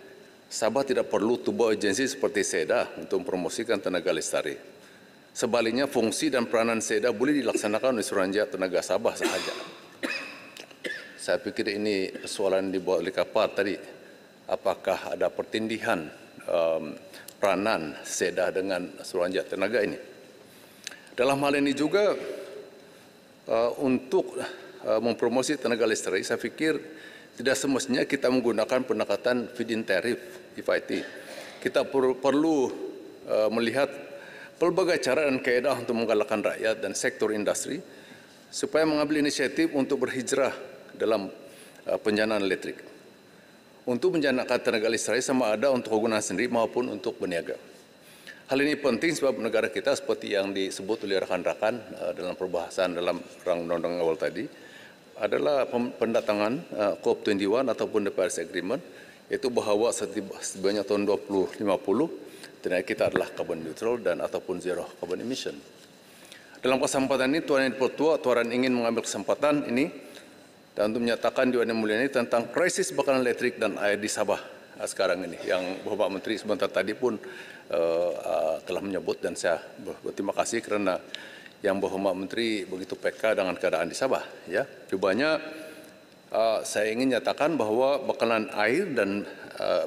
Sabah tidak perlu tubuh agensi seperti SEDA untuk mempromosikan tenaga lestari. Sebaliknya, fungsi dan peranan SEDA boleh dilaksanakan oleh Suruhanjaya Tenaga Sabah sahaja. Saya pikir ini soalan dibuat oleh Kapar tadi. Apakah ada pertindihan peranan SEDA dengan Suruhanjaya Tenaga ini? Dalam hal ini juga, untuk mempromosi tenaga lestari, saya pikir tidak semestinya kita menggunakan pendekatan feed-in tariff, FIT. Kita perlu melihat pelbagai cara dan kaedah untuk menggalakkan rakyat dan sektor industri supaya mengambil inisiatif untuk berhijrah dalam penjanaan elektrik. Untuk menjanakan tenaga listari sama ada untuk kegunaan sendiri maupun untuk berniaga. Hal ini penting sebab negara kita seperti yang disebut oleh rakan-rakan dalam perbahasan dalam rang undang-undang awal tadi adalah pendatangan COP21 ataupun the Paris Agreement, yaitu bahawa sebanyak tahun 2050 tenaga kita adalah carbon neutral dan ataupun zero carbon emission. Dalam kesempatan ini, Tuan Yang Dipertua, Tuan ingin mengambil kesempatan ini dan untuk menyatakan Dewan Yang Mulia ini tentang krisis bekalan elektrik dan air di Sabah sekarang ini, yang Bapak Menteri sebentar tadi pun telah menyebut, dan saya berterima kasih kerana Yang Berhormat Menteri begitu peka dengan keadaan di Sabah. Ya, cubanya saya ingin nyatakan bahawa bekalan air dan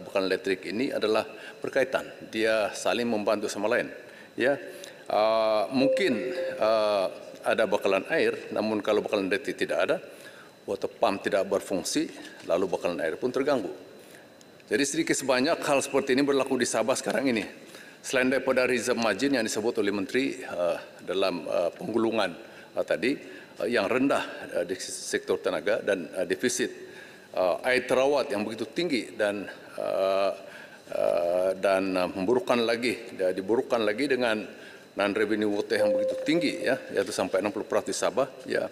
bekalan elektrik ini adalah berkaitan. Dia saling membantu sama lain. Ya, mungkin ada bekalan air, namun kalau bekalan elektrik tidak ada, water pump tidak berfungsi, lalu bekalan air pun terganggu. Jadi sedikit sebanyak hal seperti ini berlaku di Sabah sekarang ini. Selain daripada reserve margin yang disebut oleh Menteri dalam penggulungan tadi, yang rendah di sektor tenaga dan defisit air terawat yang begitu tinggi dan diburukkan lagi dengan non-revenue water yang begitu tinggi, ya, yaitu sampai 60% di Sabah, ya.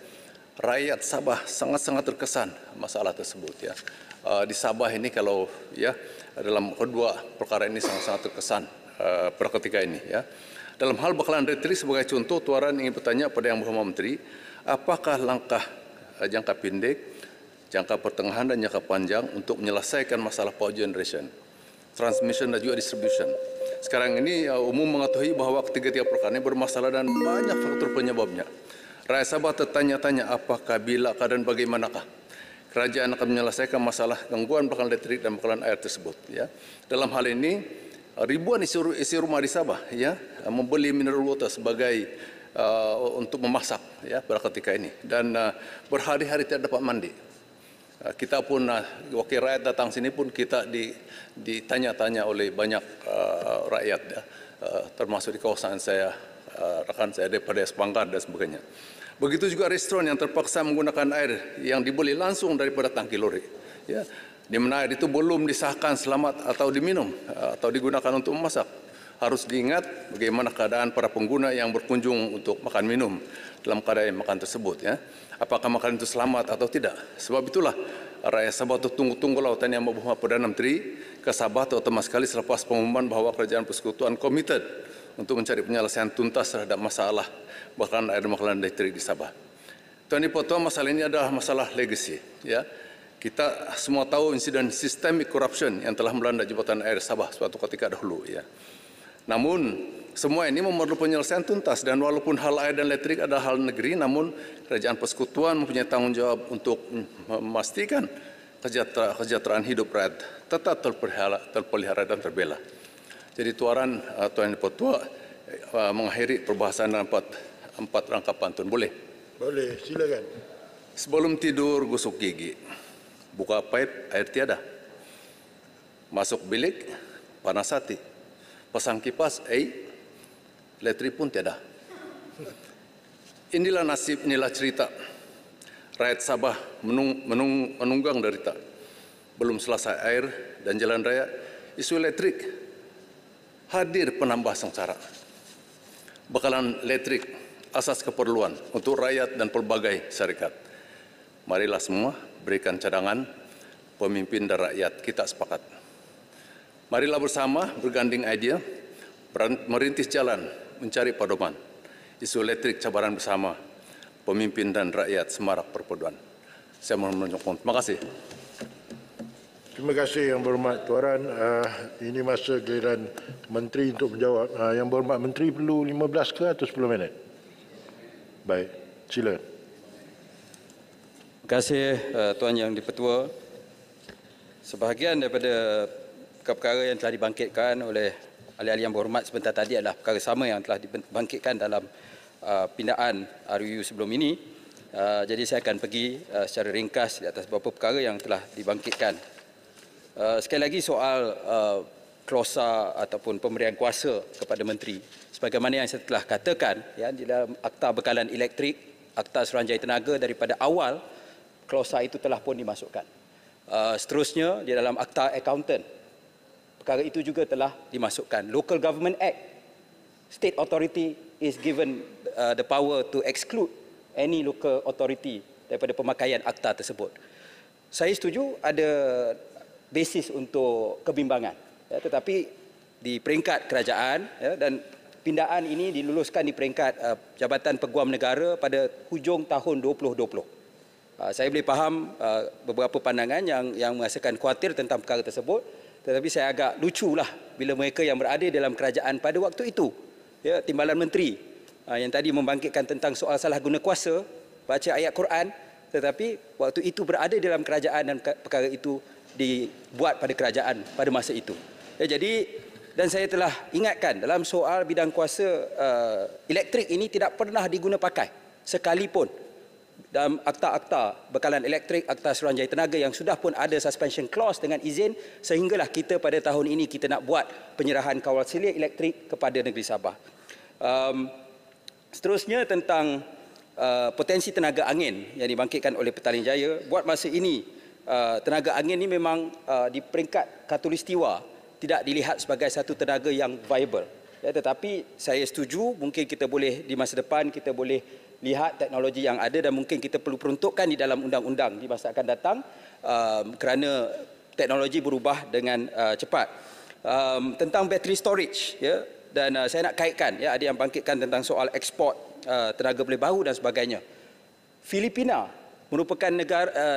Rakyat Sabah sangat-sangat terkesan masalah tersebut, ya. Di Sabah ini kalau ya dalam kedua perkara ini sangat-sangat terkesan pada ketika ini, ya. Dalam hal bakalan elektrik sebagai contoh, Tuaran ingin bertanya pada Yang Berhormat Menteri, apakah langkah jangka pendek, jangka pertengahan dan jangka panjang untuk menyelesaikan masalah power generation, transmission dan juga distribution. Sekarang ini umum mengetahui bahwa ketiga-tiga perkara ini bermasalah dan banyak faktor penyebabnya. Rakyat Sabah tertanya-tanya apakah, bila, dan bagaimanakah kerajaan akan menyelesaikan masalah gangguan bakalan elektrik dan bakalan air tersebut. Ya. Dalam hal ini, ribuan isi rumah di Sabah, ya, membeli mineral water sebagai untuk memasak, ya, pada ketika ini, dan berhari-hari tidak dapat mandi. Kita pun wakil rakyat datang sini pun kita ditanya-tanya oleh banyak rakyat, ya, termasuk di kawasan saya, rekan saya daripada Sepanggar dan sebagainya. Begitu juga restoran yang terpaksa menggunakan air yang dibeli langsung daripada tangki lori, ya, di mana air itu belum disahkan selamat atau diminum atau digunakan untuk memasak. Harus diingat bagaimana keadaan para pengguna yang berkunjung untuk makan minum dalam keadaan makan tersebut, ya. Apakah makanan itu selamat atau tidak? Sebab itulah rakyat Sabah tunggu-tunggu lautan Yang Berhormat Perdana Menteri ke Sabah, terutama sekali selepas pengumuman bahawa Kerajaan Persekutuan komited untuk mencari penyelesaian tuntas terhadap masalah bakalan air dan bakalan elektrik di Sabah. Tuan Ibu Tuan, masalah ini adalah masalah legacy, ya. Kita semua tahu insiden systemic corruption yang telah melanda Jabatan Air Sabah suatu ketika dahulu, ya. Namun semua ini memerlukan penyelesaian tuntas, dan walaupun hal air dan elektrik adalah hal negeri, namun Kerajaan Persekutuan mempunyai tanggungjawab untuk memastikan kesejahteraan hidup rakyat tetap terpelihara dan terbela. Jadi Tuan Ibu Tua mengakhiri perbahasan dalam empat rangkap pantun. Boleh? Boleh, silakan. Sebelum tidur gosok gigi, buka pipe air tiada, masuk bilik panas hati, pasang kipas elektrik pun tiada. Inilah nasib, inilah cerita rakyat Sabah menunggang derita. Belum selesai air dan jalan raya, isu elektrik hadir penambah sengsara. Bakalan elektrik asas keperluan untuk rakyat dan pelbagai syarikat. Marilah semua berikan cadangan, pemimpin dan rakyat kita sepakat. Marilah bersama berganding idea, merintis jalan, mencari pedoman. Isu elektrik cabaran bersama, pemimpin dan rakyat semarak perpaduan. Saya mohon menyokong. Terima kasih. Terima kasih Yang Berhormat Tuan. Ini masa giliran Menteri untuk menjawab. Yang Berhormat Menteri perlu 15 ke atau 10 minit? Baik, silakan. Terima kasih Tuan Yang Dipertua. Sebahagian daripada perkara yang telah dibangkitkan oleh ahli-ahli Yang Berhormat sebentar tadi adalah perkara sama yang telah dibangkitkan dalam pindaan RUU sebelum ini. Jadi saya akan pergi secara ringkas di atas beberapa perkara yang telah dibangkitkan. Sekali lagi soal klausa ataupun pemberian kuasa kepada menteri. Sebagaimana yang saya telah katakan, ya, di dalam Akta Bekalan Elektrik, Akta Suruhanjaya Tenaga, daripada awal klausa itu telah pun dimasukkan. Seterusnya di dalam Akta Accountant, perkara itu juga telah dimasukkan. Local Government Act, State Authority is given the power to exclude any local authority daripada pemakaian akta tersebut. Saya setuju ada basis untuk kebimbangan, ya, tetapi di peringkat kerajaan, ya, dan pindaan ini diluluskan di peringkat Jabatan Peguam Negara pada hujung tahun 2020. Saya boleh faham beberapa pandangan yang merasakan khawatir tentang perkara tersebut, tetapi saya agak luculah bila mereka yang berada dalam kerajaan pada waktu itu, ya, Timbalan Menteri yang tadi membangkitkan tentang soal salah guna kuasa, baca ayat Quran, tetapi waktu itu berada dalam kerajaan dan perkara itu dibuat pada kerajaan pada masa itu. Ya, jadi, dan saya telah ingatkan dalam soal bidang kuasa elektrik ini tidak pernah diguna pakai sekalipun dalam akta-akta bekalan elektrik, Akta Suruhanjaya Tenaga yang sudah pun ada suspension clause dengan izin, sehinggalah kita pada tahun ini kita nak buat penyerahan kawal selia elektrik kepada negeri Sabah. Seterusnya tentang potensi tenaga angin yang dibangkitkan oleh Petaling Jaya. Buat masa ini, tenaga angin ini memang di peringkat khatulistiwa tidak dilihat sebagai satu tenaga yang viable. Ya, tetapi saya setuju mungkin kita boleh di masa depan kita boleh lihat teknologi yang ada dan mungkin kita perlu peruntukkan di dalam undang-undang di masa akan datang kerana teknologi berubah dengan cepat. Tentang battery storage, ya, dan saya nak kaitkan, ya, ada yang bangkitkan tentang soal ekspor tenaga boleh baru dan sebagainya. Filipina merupakan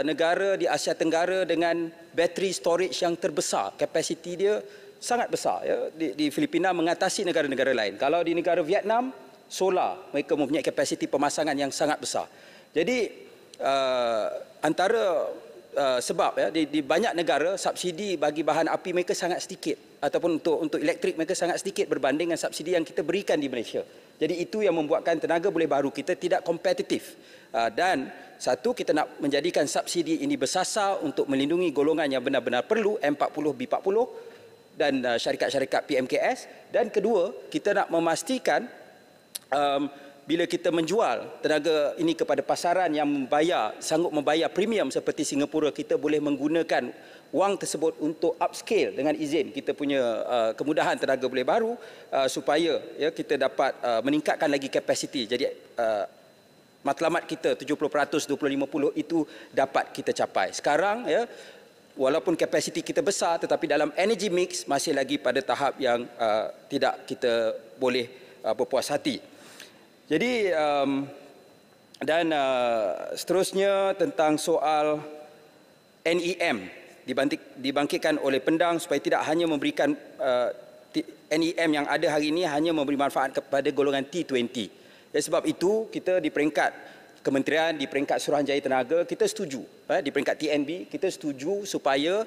negara di Asia Tenggara dengan battery storage yang terbesar. Kapasiti dia sangat besar, ya, di Filipina mengatasi negara-negara lain. Kalau di negara Vietnam, solar, mereka mempunyai kapasiti pemasangan yang sangat besar. Jadi antara sebab, ya, di banyak negara subsidi bagi bahan api mereka sangat sedikit ataupun untuk elektrik mereka sangat sedikit berbanding dengan subsidi yang kita berikan di Malaysia. Jadi itu yang membuatkan tenaga boleh baru kita tidak kompetitif. Dan satu, kita nak menjadikan subsidi ini bersasar untuk melindungi golongan yang benar-benar perlu, M40, B40 dan syarikat-syarikat PMKS. Dan kedua, kita nak memastikan bila kita menjual tenaga ini kepada pasaran yang sanggup membayar premium seperti Singapura, kita boleh menggunakan wang tersebut untuk upscale dengan izin kita punya kemudahan tenaga boleh baru supaya, ya, kita dapat meningkatkan lagi kapasiti. Jadi matlamat kita 70%, 20-50 itu dapat kita capai. Sekarang, ya, walaupun kapasiti kita besar tetapi dalam energy mix masih lagi pada tahap yang tidak kita boleh berpuas hati. Jadi dan seterusnya tentang soal NEM dibangkitkan oleh Pendang supaya tidak hanya memberikan NEM yang ada hari ini hanya memberi manfaat kepada golongan T20. Ya, sebab itu kita di peringkat Kementerian, di peringkat Suruhanjaya Tenaga, kita setuju, di peringkat TNB kita setuju supaya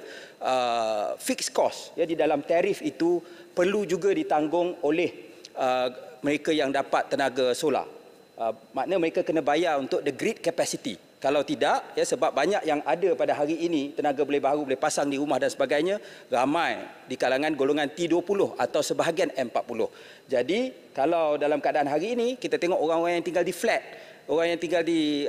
fixed cost, ya, di dalam tarif itu perlu juga ditanggung oleh mereka yang dapat tenaga solar. Maknanya mereka kena bayar untuk the grid capacity. Kalau tidak, ya, sebab banyak yang ada pada hari ini tenaga boleh baru boleh pasang di rumah dan sebagainya, ramai di kalangan golongan T20 atau sebahagian M40. Jadi kalau dalam keadaan hari ini kita tengok orang-orang yang tinggal di flat, orang yang tinggal di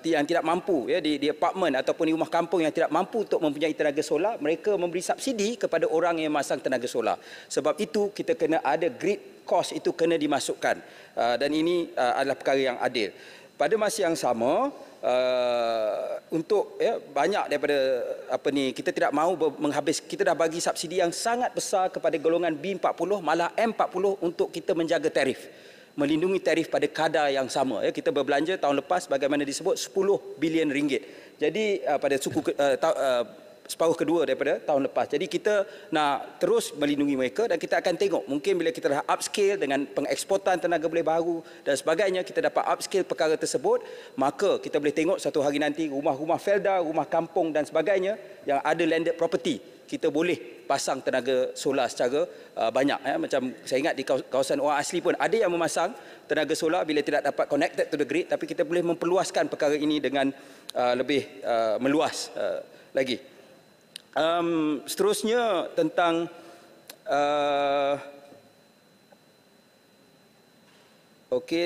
yang tidak mampu, ya, di apartmen ataupun di rumah kampung yang tidak mampu untuk mempunyai tenaga solar, mereka memberi subsidi kepada orang yang memasang tenaga solar. Sebab itu kita kena ada grid cost itu kena dimasukkan, dan ini adalah perkara yang adil. Pada masa yang sama, untuk, ya, banyak daripada kita tidak mahu kita dah bagi subsidi yang sangat besar kepada golongan B40, malah M40 untuk kita menjaga tarif, melindungi tarif pada kadar yang sama. Ya, kita berbelanja tahun lepas bagaimana disebut 10 bilion ringgit. Jadi pada separuh kedua daripada tahun lepas. Jadi kita nak terus melindungi mereka dan kita akan tengok mungkin bila kita dah upscale dengan pengeksportan tenaga boleh baru dan sebagainya, kita dapat upscale perkara tersebut, maka kita boleh tengok satu hari nanti rumah-rumah felda, rumah kampung dan sebagainya yang ada landed property, kita boleh pasang tenaga solar secara banyak. Ya. Macam saya ingat di kawasan orang asli pun ada yang memasang tenaga solar bila tidak dapat connected to the grid, tapi kita boleh memperluaskan perkara ini dengan lebih meluas lagi. Seterusnya tentang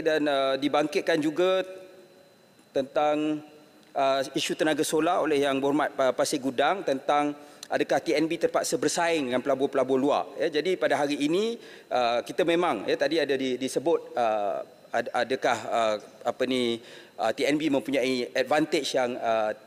dan dibangkitkan juga tentang isu tenaga solar oleh Yang Berhormat Pasir Gudang tentang adakah TNB terpaksa bersaing dengan pelabur-pelabur luar. Ya, jadi pada hari ini kita memang, ya, tadi ada disebut adakah TNB mempunyai advantage yang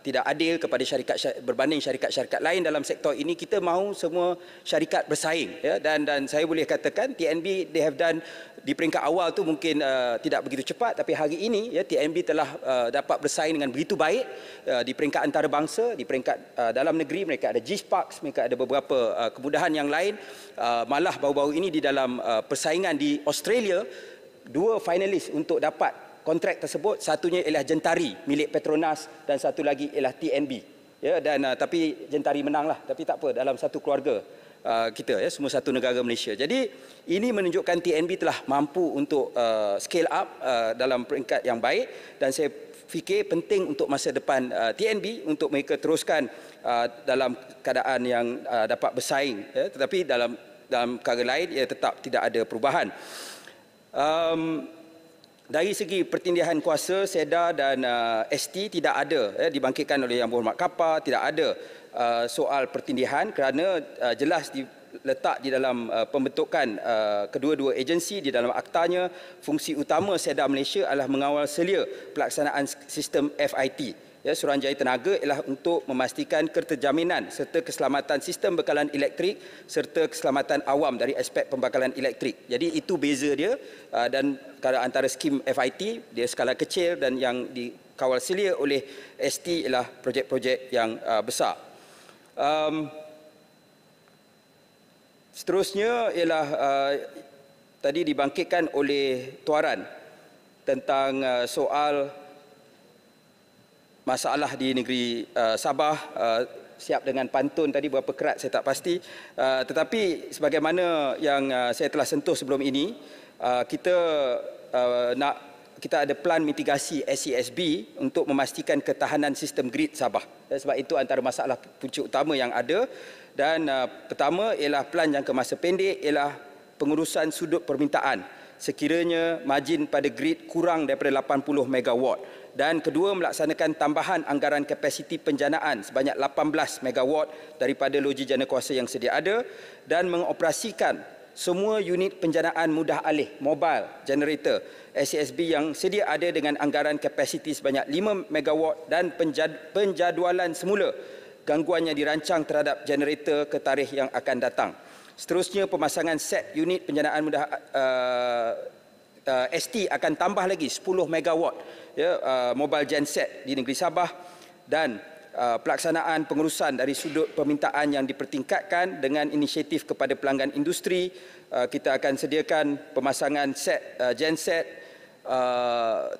tidak adil kepada syarikat berbanding syarikat-syarikat lain dalam sektor ini. Kita mahu semua syarikat bersaing, ya, dan saya boleh katakan TNB they have done di peringkat awal tu mungkin tidak begitu cepat, tapi hari ini, ya, TNB telah dapat bersaing dengan begitu baik di peringkat antarabangsa, di peringkat dalam negeri. Mereka ada G-Sparks, mereka ada beberapa kemudahan yang lain. Malah baru-baru ini di dalam persaingan di Australia, 2 finalis untuk dapat kontrak tersebut, satunya ialah Gentari milik Petronas dan satu lagi ialah TNB. Ya, dan tapi Gentari menanglah, tapi tak apa, dalam satu keluarga kita, ya, semua satu negara Malaysia. Jadi ini menunjukkan TNB telah mampu untuk scale up dalam peringkat yang baik, dan saya fikir penting untuk masa depan TNB untuk mereka teruskan dalam keadaan yang dapat bersaing, ya, tetapi dalam perkara lain ia tetap tidak ada perubahan. dari segi pertindihan kuasa, SEDA dan ST tidak ada dibangkitkan oleh Yang Berhormat Kapar, tidak ada soal pertindihan kerana jelas diletak di dalam pembentukan kedua-dua agensi di dalam aktanya. Fungsi utama SEDA Malaysia adalah mengawal selia pelaksanaan sistem FIT. Suruhanjaya Tenaga ialah untuk memastikan keterjaminan serta keselamatan sistem bekalan elektrik serta keselamatan awam dari aspek pembakalan elektrik. Jadi itu beza dia dan antara skim FIT dia skala kecil dan yang dikawal selia oleh ST ialah projek-projek yang besar. Seterusnya ialah tadi dibangkitkan oleh tuaran tentang soal masalah di negeri Sabah, siap dengan pantun tadi berapa kerat saya tak pasti, tetapi sebagaimana yang saya telah sentuh sebelum ini, kita ada plan mitigasi SESB untuk memastikan ketahanan sistem grid Sabah. Sebab itu antara masalah punca utama yang ada. Dan pertama ialah plan jangka masa pendek ialah pengurusan sudut permintaan sekiranya margin pada grid kurang daripada 80 megawatt. Dan kedua, melaksanakan tambahan anggaran kapasiti penjanaan sebanyak 18 megawatt daripada loji jana kuasa yang sedia ada dan mengoperasikan semua unit penjanaan mudah alih mobile generator SESB yang sedia ada dengan anggaran kapasiti sebanyak 5 megawatt dan penjadualan semula gangguan yang dirancang terhadap generator ke tarikh yang akan datang. Seterusnya, pemasangan set unit penjanaan mudah ST akan tambah lagi 10 megawatt mobile genset di negeri Sabah dan pelaksanaan pengurusan dari sudut permintaan yang dipertingkatkan dengan inisiatif kepada pelanggan industri. Kita akan sediakan pemasangan set genset 30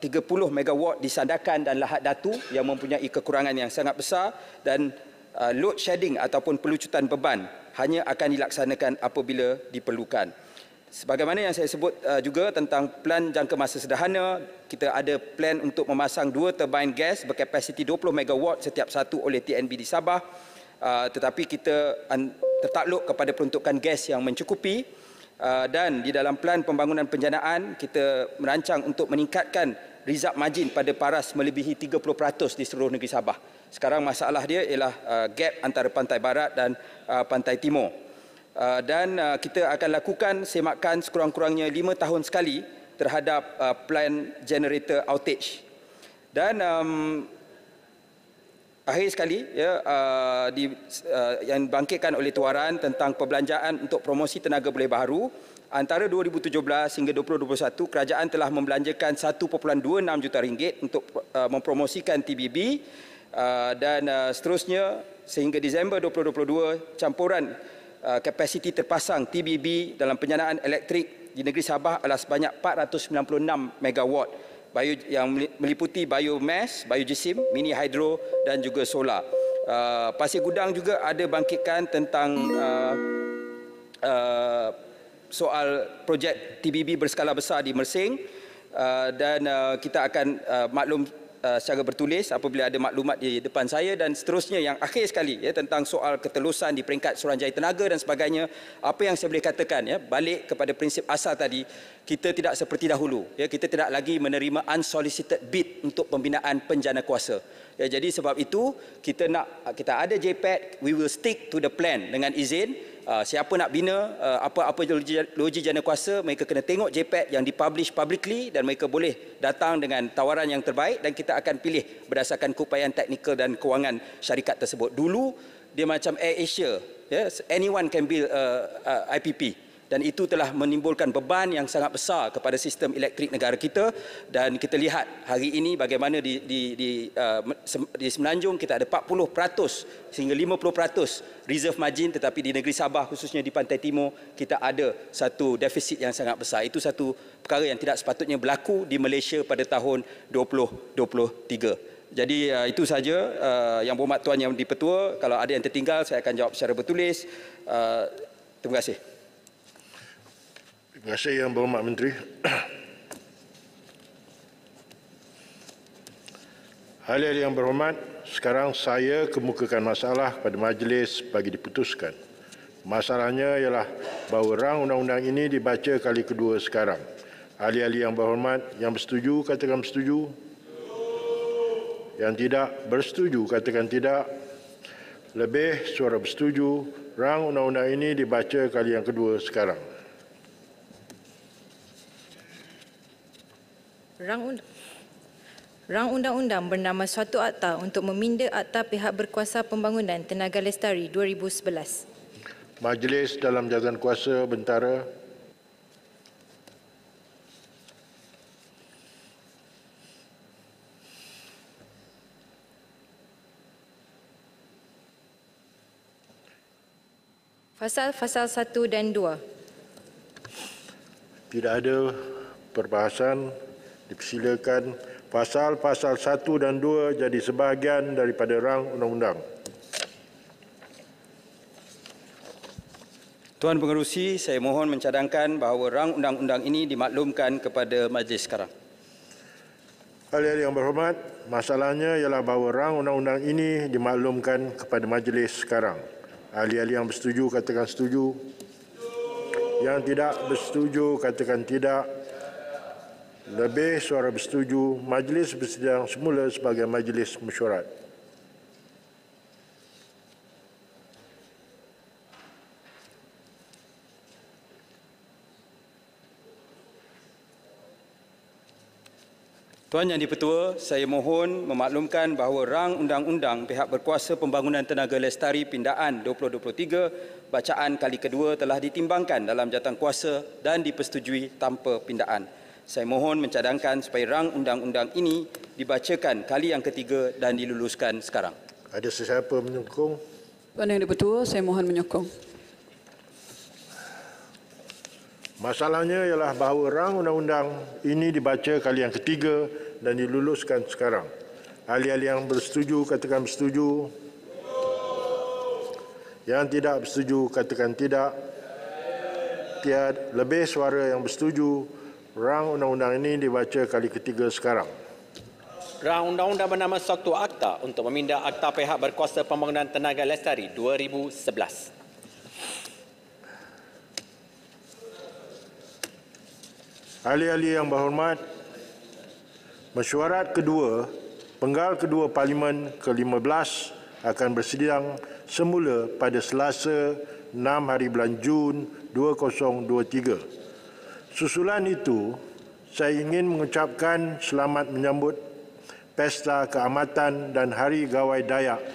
megawatt di Sandakan dan Lahad Datu yang mempunyai kekurangan yang sangat besar dan load shedding ataupun pelucutan beban hanya akan dilaksanakan apabila diperlukan. Sebagaimana yang saya sebut juga tentang plan jangka masa sederhana, kita ada plan untuk memasang 2 turbin gas berkapasiti 20 megawatt setiap satu oleh TNB di Sabah, tetapi kita tertakluk kepada peruntukan gas yang mencukupi dan di dalam plan pembangunan penjanaan kita merancang untuk meningkatkan reserve margin pada paras melebihi 30% di seluruh negeri Sabah. Sekarang masalah dia ialah gap antara pantai barat dan pantai timur. Dan kita akan lakukan semakan sekurang-kurangnya 5 tahun sekali terhadap plan generator outage. Dan akhir sekali yang dibangkitkan oleh tuaran tentang perbelanjaan untuk promosi tenaga boleh baharu, antara 2017 hingga 2021 kerajaan telah membelanjakan 1.26 juta ringgit untuk mempromosikan TBB dan seterusnya sehingga Disember 2022 campuran kapasiti terpasang TBB dalam penjanaan elektrik di negeri Sabah adalah sebanyak 496 megawatt yang meliputi biomass, biogesim, mini hydro dan juga solar. Pasir Gudang juga ada bangkitkan tentang soal projek TBB berskala besar di Mersing dan kita akan maklum secara bertulis apabila ada maklumat di depan saya. Dan seterusnya yang akhir sekali tentang soal ketelusan di peringkat Suruhanjaya Tenaga dan sebagainya, apa yang saya boleh katakan balik kepada prinsip asal tadi, kita tidak seperti dahulu, kita tidak lagi menerima unsolicited bid untuk pembinaan penjana kuasa. Jadi sebab itu kita ada JPET, we will stick to the plan dengan izin. Siapa nak bina apa-apa loji jana kuasa, mereka kena tengok JPET yang dipublish publicly dan mereka boleh datang dengan tawaran yang terbaik dan kita akan pilih berdasarkan keupayaan teknikal dan kewangan syarikat tersebut. Dulu dia macam Air Asia, anyone can build IPP. Dan itu telah menimbulkan beban yang sangat besar kepada sistem elektrik negara kita. Dan kita lihat hari ini bagaimana di Semenanjung kita ada 40% sehingga 50% reserve margin, tetapi di negeri Sabah khususnya di pantai timur kita ada satu defisit yang sangat besar. Itu satu perkara yang tidak sepatutnya berlaku di Malaysia pada tahun 2023. Jadi itu saja Yang Berhormat Tuan Yang di-Pertua. Kalau ada yang tertinggal saya akan jawab secara bertulis. Terima kasih. Terima kasih Yang Berhormat Menteri. Hadirin yang berhormat, sekarang saya kemukakan masalah pada majlis bagi diputuskan. Masalahnya ialah bahawa rang undang-undang ini dibaca kali kedua sekarang. Ahli-ahli yang berhormat, yang bersetuju katakan bersetuju. Yang tidak bersetuju katakan tidak. Lebih suara bersetuju, rang undang-undang ini dibaca kali yang kedua sekarang. Rang undang-undang bernama Suatu Akta untuk meminda Akta Pihak Berkuasa Pembangunan Tenaga Lestari 2011. Majlis dalam jawatan kuasa bentara. Fasal-fasal 1 dan 2. Tidak ada perbahasan, dipersilakan. Pasal-pasal 1 dan 2 jadi sebahagian daripada rang undang-undang. Tuan Pengerusi, saya mohon mencadangkan bahawa rang undang-undang ini dimaklumkan kepada majlis sekarang. Ahli-ahli yang berhormat, masalahnya ialah bahawa rang undang-undang ini dimaklumkan kepada majlis sekarang. Ahli-ahli yang bersetuju katakan setuju. Yang tidak bersetuju katakan tidak. Lebih suara bersetuju, majlis bersidang semula sebagai majlis mesyuarat. Tuan Yang di-Pertua, saya mohon memaklumkan bahawa rang undang-undang Pihak Berkuasa Pembangunan Tenaga Lestari Pindaan 2023 bacaan kali kedua telah ditimbangkan dalam jawatan kuasa dan dipersetujui tanpa pindaan. Saya mohon mencadangkan supaya rang undang-undang ini dibacakan kali yang ketiga dan diluluskan sekarang. Ada sesiapa menyokong? Tuan Yang di-Pertua, saya mohon menyokong. Masalahnya ialah bahawa rang undang-undang ini dibaca kali yang ketiga dan diluluskan sekarang. Ahli-ahli yang bersetuju katakan bersetuju. Yang tidak bersetuju katakan tidak. Tiada lebih suara yang bersetuju. Rang undang-undang ini dibaca kali ketiga sekarang. Rang undang-undang bernama Suatu Akta untuk meminda Akta Pihak Berkuasa Pembangunan Tenaga Lestari 2011. Ahli-ahli yang berhormat, mesyuarat kedua, penggal kedua Parlimen ke-15 akan bersidang semula pada Selasa 6 hari bulan Jun 2023. Susulan itu, saya ingin mengucapkan selamat menyambut Pesta Keamatan dan Hari Gawai Dayak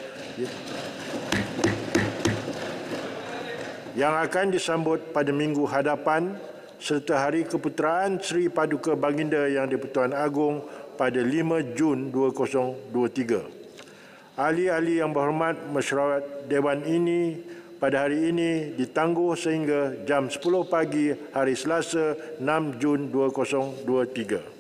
yang akan disambut pada minggu hadapan serta Hari Keputeraan Seri Paduka Baginda Yang di-Pertuan Agong pada 5 Jun 2023. Ahli-ahli yang berhormat, mesyuarat Dewan ini pada hari ini ditangguh sehingga jam 10 pagi hari Selasa 6 Jun 2023.